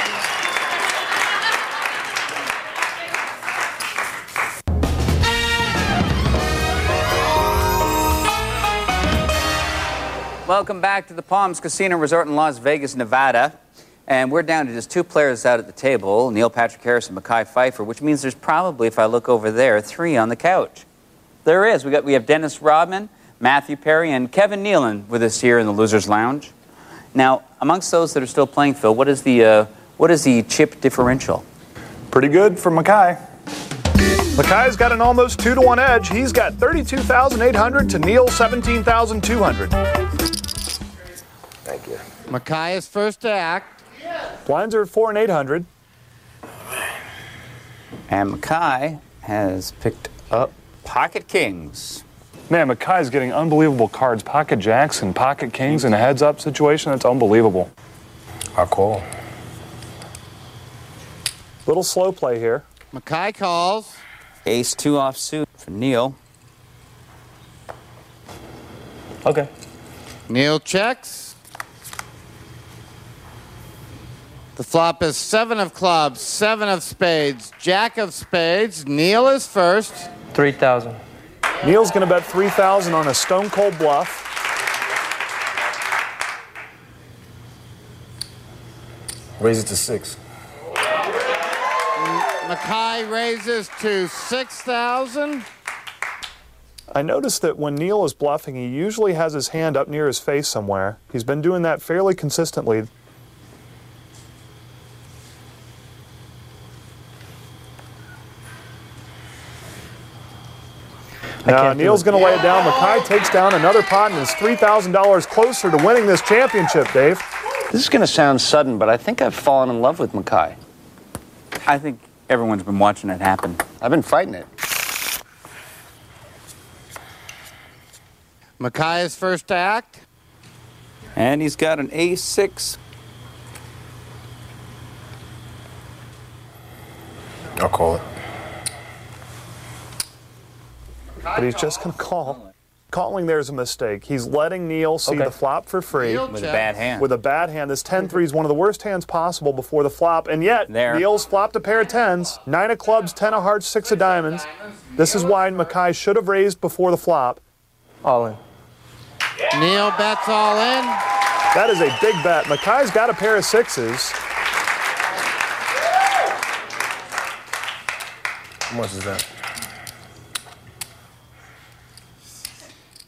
Speaker 2: Welcome back to the Palms Casino Resort in Las Vegas, Nevada. And we're down to just two players out at the table, Neal Patrick Harris and Mekhi Phifer, which means there's probably, if I look over there, three on the couch. There is. We have Dennis Rodman, Matthew Perry, and Kevin Nealon with us here in the Losers Lounge. Now, amongst those that are still playing, Phil, what is the chip differential?
Speaker 4: Pretty good for Mekhi. Mekhi's got an almost 2-to-1 edge. He's got 32,800 to Neal 17,200.
Speaker 9: Thank you.
Speaker 5: Mekhi is first to act.
Speaker 4: Blinds are at 4 and 800.
Speaker 2: And Mekhi has picked up Pocket Kings.
Speaker 4: Man, Mekhi's getting unbelievable cards. Pocket Jacks and Pocket Kings in a heads-up situation. That's unbelievable.
Speaker 13: Our call.
Speaker 4: Little slow play here.
Speaker 5: Mekhi calls.
Speaker 2: Ace-2 offsuit for Neal.
Speaker 14: Okay.
Speaker 5: Neal checks. The flop is 7 of clubs, 7 of spades, Jack of spades. Neal is first.
Speaker 14: 3,000.
Speaker 4: Neal's going to bet 3,000 on a stone-cold bluff.
Speaker 13: Raise it to 6.
Speaker 5: Mekhi raises to 6,000.
Speaker 4: I noticed that when Neal is bluffing, he usually has his hand up near his face somewhere. He's been doing that fairly consistently. Neal's going to lay it down. Mekhi takes down another pot and is $3,000 closer to winning this championship, Dave.
Speaker 12: This is going to sound sudden, but I think I've fallen in love with Mekhi.
Speaker 2: I think everyone's been watching it happen.
Speaker 12: I've been fighting it.
Speaker 5: Mekhi is first to act.
Speaker 2: And he's got an ace-6.
Speaker 13: I'll call it.
Speaker 4: But he's just going to call. Calling there is a mistake. He's letting Neal see the flop for free.
Speaker 2: With a bad hand.
Speaker 4: With a bad hand. This 10-3 is one of the worst hands possible before the flop. And yet, Neal's flopped a pair of 10s. 9 of clubs, 10 of hearts, 6 of diamonds. This is why Mekhi should have raised before the flop.
Speaker 14: All in.
Speaker 5: Neal bets all in.
Speaker 4: That is a big bet. Mekhi's got a pair of 6s.
Speaker 13: How much is that?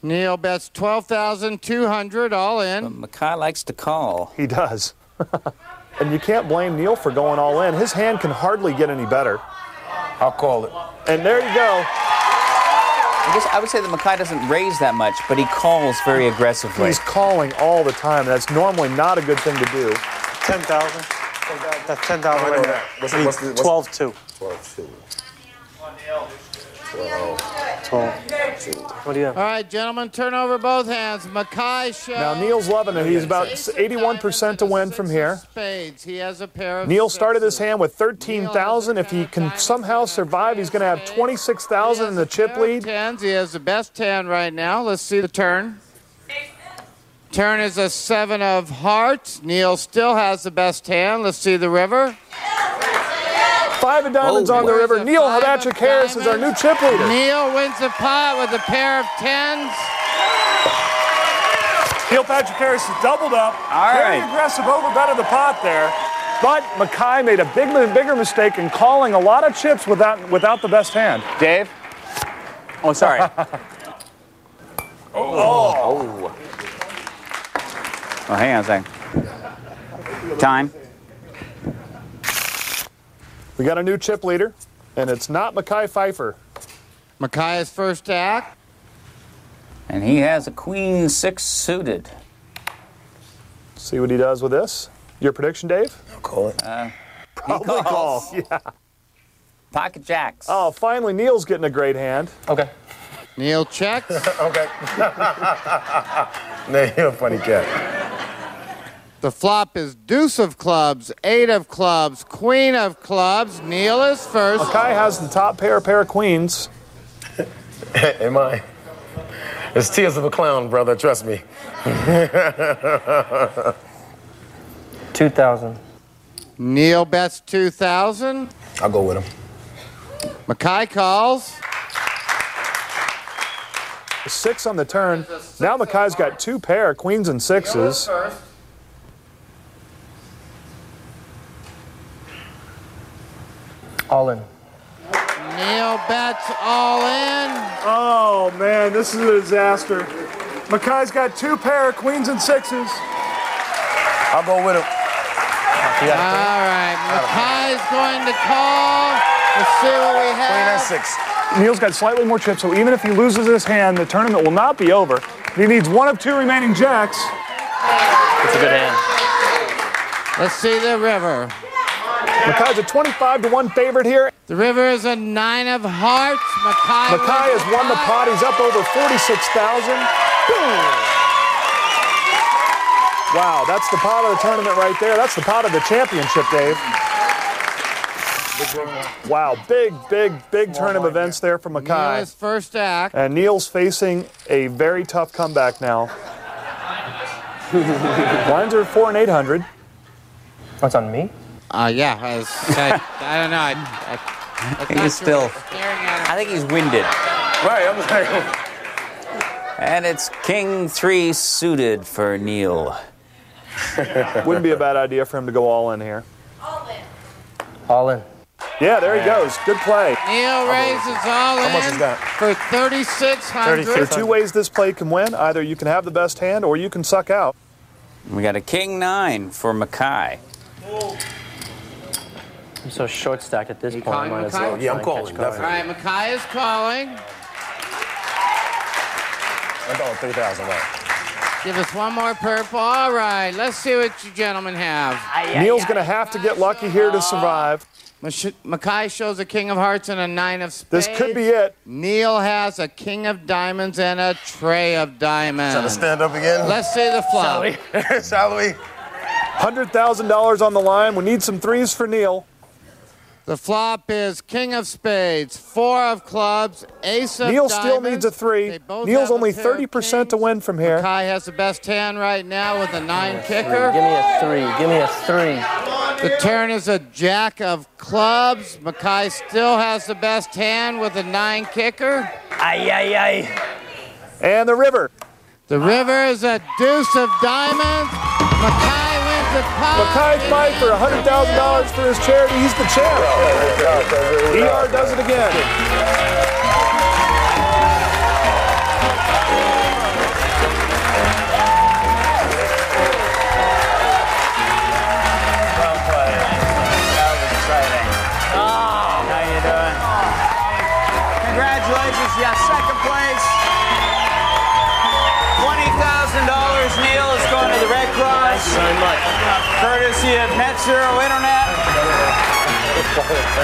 Speaker 5: Neal bets 12,200 all in.
Speaker 2: But Mekhi likes to call.
Speaker 4: He does. And you can't blame Neal for going all in. His hand can hardly get any better.
Speaker 13: I'll call it.
Speaker 4: And there you go.
Speaker 2: I guess I would say that Mekhi doesn't raise that much, but he calls very aggressively.
Speaker 4: He's calling all the time. That's normally not a good thing to do.
Speaker 17: 10,000. That's 10,000 right there. 12-2.
Speaker 13: 12-2.
Speaker 17: 12. What do you have?
Speaker 5: All right, gentlemen, turn over both hands. Mekhi shows.
Speaker 4: Now, Neal's loving it. He's about 81% to win from here.
Speaker 5: Spades. He has a pair of
Speaker 4: Neal started his hand with 13,000. If he can somehow survive, he's going to have 26,000 in the chip lead.
Speaker 5: Tens. He has the best hand right now. Let's see the turn. Turn is a 7 of hearts. Neal still has the best hand. Let's see the river.
Speaker 4: 5 of diamonds on the river. Neal Patrick Harris is our new chip leader.
Speaker 5: Neal wins the pot with a pair of 10s.
Speaker 4: Neal Patrick Harris has doubled up. Very aggressive overbetted the pot there. But Mekhi made a bigger mistake in calling a lot of chips without the best hand.
Speaker 12: Dave?
Speaker 2: Oh, sorry.
Speaker 12: Oh,
Speaker 2: hang on a second. Time.
Speaker 4: We got a new chip leader, and it's not Mekhi Phifer.
Speaker 5: Mekhi is first to act.
Speaker 2: And he has a queen-6 suited.
Speaker 4: See what he does with this. Your prediction, Dave?
Speaker 13: I'll call it.
Speaker 4: Probably call. Yeah.
Speaker 2: Pocket jacks.
Speaker 4: Oh, finally, Neal's getting a great hand.
Speaker 14: Okay.
Speaker 5: Neal checks.
Speaker 13: Okay. Nah, you're a funny cat.
Speaker 5: The flop is deuce of clubs, 8 of clubs, queen of clubs. Neal is first.
Speaker 4: Mekhi has the top pair of queens.
Speaker 13: Am I? It's tears of a clown, brother. Trust me.
Speaker 14: 2,000.
Speaker 5: Neal bets 2,000.
Speaker 13: I'll go with him.
Speaker 5: Mekhi calls.
Speaker 4: 6 on the turn. Now Mekhi's got 2 pair, queens and sixes.
Speaker 14: All in.
Speaker 5: Neal bets all in.
Speaker 4: Oh, man, this is a disaster. Mekhi's got 2 pair, queens and sixes.
Speaker 13: I'll go with him.
Speaker 5: All right, Mekhi's going to call. Let's see what we have.
Speaker 13: Queen and 6.
Speaker 4: Neal's got slightly more chips, so even if he loses this hand, the tournament will not be over. He needs 1 of 2 remaining jacks.
Speaker 14: It's a good hand.
Speaker 5: Let's see the river.
Speaker 4: Mekhi's a 25-1 favorite here.
Speaker 5: The river is a 9 of hearts.
Speaker 4: Mekhi has won the pot. He's up over 46,000. Wow, that's the pot of the tournament right there. That's the pot of the championship, Dave. Wow, big turn of events there for Mekhi.
Speaker 5: Neal's first act.
Speaker 4: And Neal's facing a very tough comeback now. Blinds are 4 and 800.
Speaker 14: What's on me?
Speaker 5: Yeah, I don't know. I
Speaker 2: think he's still. I think he's winded.
Speaker 13: Right, I'm like.
Speaker 2: And it's King 3 suited for Neal.
Speaker 4: Wouldn't be a bad idea for him to go all in here.
Speaker 14: All in.
Speaker 4: Yeah, there he goes. Good play.
Speaker 5: Neal raises all in.
Speaker 4: How much is that?
Speaker 5: For 3,600.
Speaker 4: There are 2 ways this play can win. Either you can have the best hand or you can suck out.
Speaker 2: We got a King 9 for Mekhi.
Speaker 14: I'm so short stacked at this point.
Speaker 5: calling,
Speaker 14: I might as
Speaker 5: Mekhi?
Speaker 14: well
Speaker 13: Yeah, I'm
Speaker 14: try and
Speaker 13: calling,
Speaker 14: catch cards.
Speaker 5: All right, Mekhi is calling.
Speaker 13: I'm going 3,000 right.
Speaker 5: Give us 1 more purple. All right, let's see what you gentlemen have.
Speaker 4: Neal's going to have to get lucky here to survive.
Speaker 5: Mekhi shows a king of hearts and a 9 of spades.
Speaker 4: This could be it.
Speaker 5: Neal has a king of diamonds and a tray of diamonds.
Speaker 13: Trying to stand up again?
Speaker 5: Let's see the flop.
Speaker 13: Shall we?
Speaker 4: $100,000 on the line. We need some 3s for Neal.
Speaker 5: The flop is king of spades, 4 of clubs, ace of
Speaker 4: Neal
Speaker 5: diamonds.
Speaker 4: still needs a 3. Neal's only 30% to win from here.
Speaker 5: Mekhi has the best hand right now with a 9 kicker.
Speaker 14: Give me a 3. Give me a 3.
Speaker 5: The turn is a jack of clubs. Mekhi still has the best hand with a 9 kicker.
Speaker 4: And the river.
Speaker 5: The river is a deuce of diamonds. Mekhi wins the pot.
Speaker 4: Mekhi fight for $100,000 for his charity. He's the champ. ER does it again.
Speaker 2: Congratulations, you got second place. $20,000, Neal, is going to the Red Cross.
Speaker 14: Thank you very much.
Speaker 2: Courtesy of Net Zero Internet.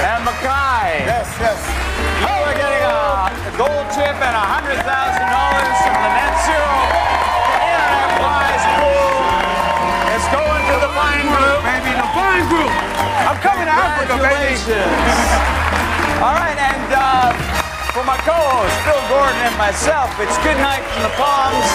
Speaker 2: And Mekhi.
Speaker 13: Yes.
Speaker 2: You are getting a gold chip and $100,000 from the Net Zero Internet prize pool. It's going to the Fine Group.
Speaker 13: Baby, the Fine Group. I'm coming to Africa, baby.
Speaker 2: All right, and for my co-host, Phil Gordon, and myself, it's good night from the Palms.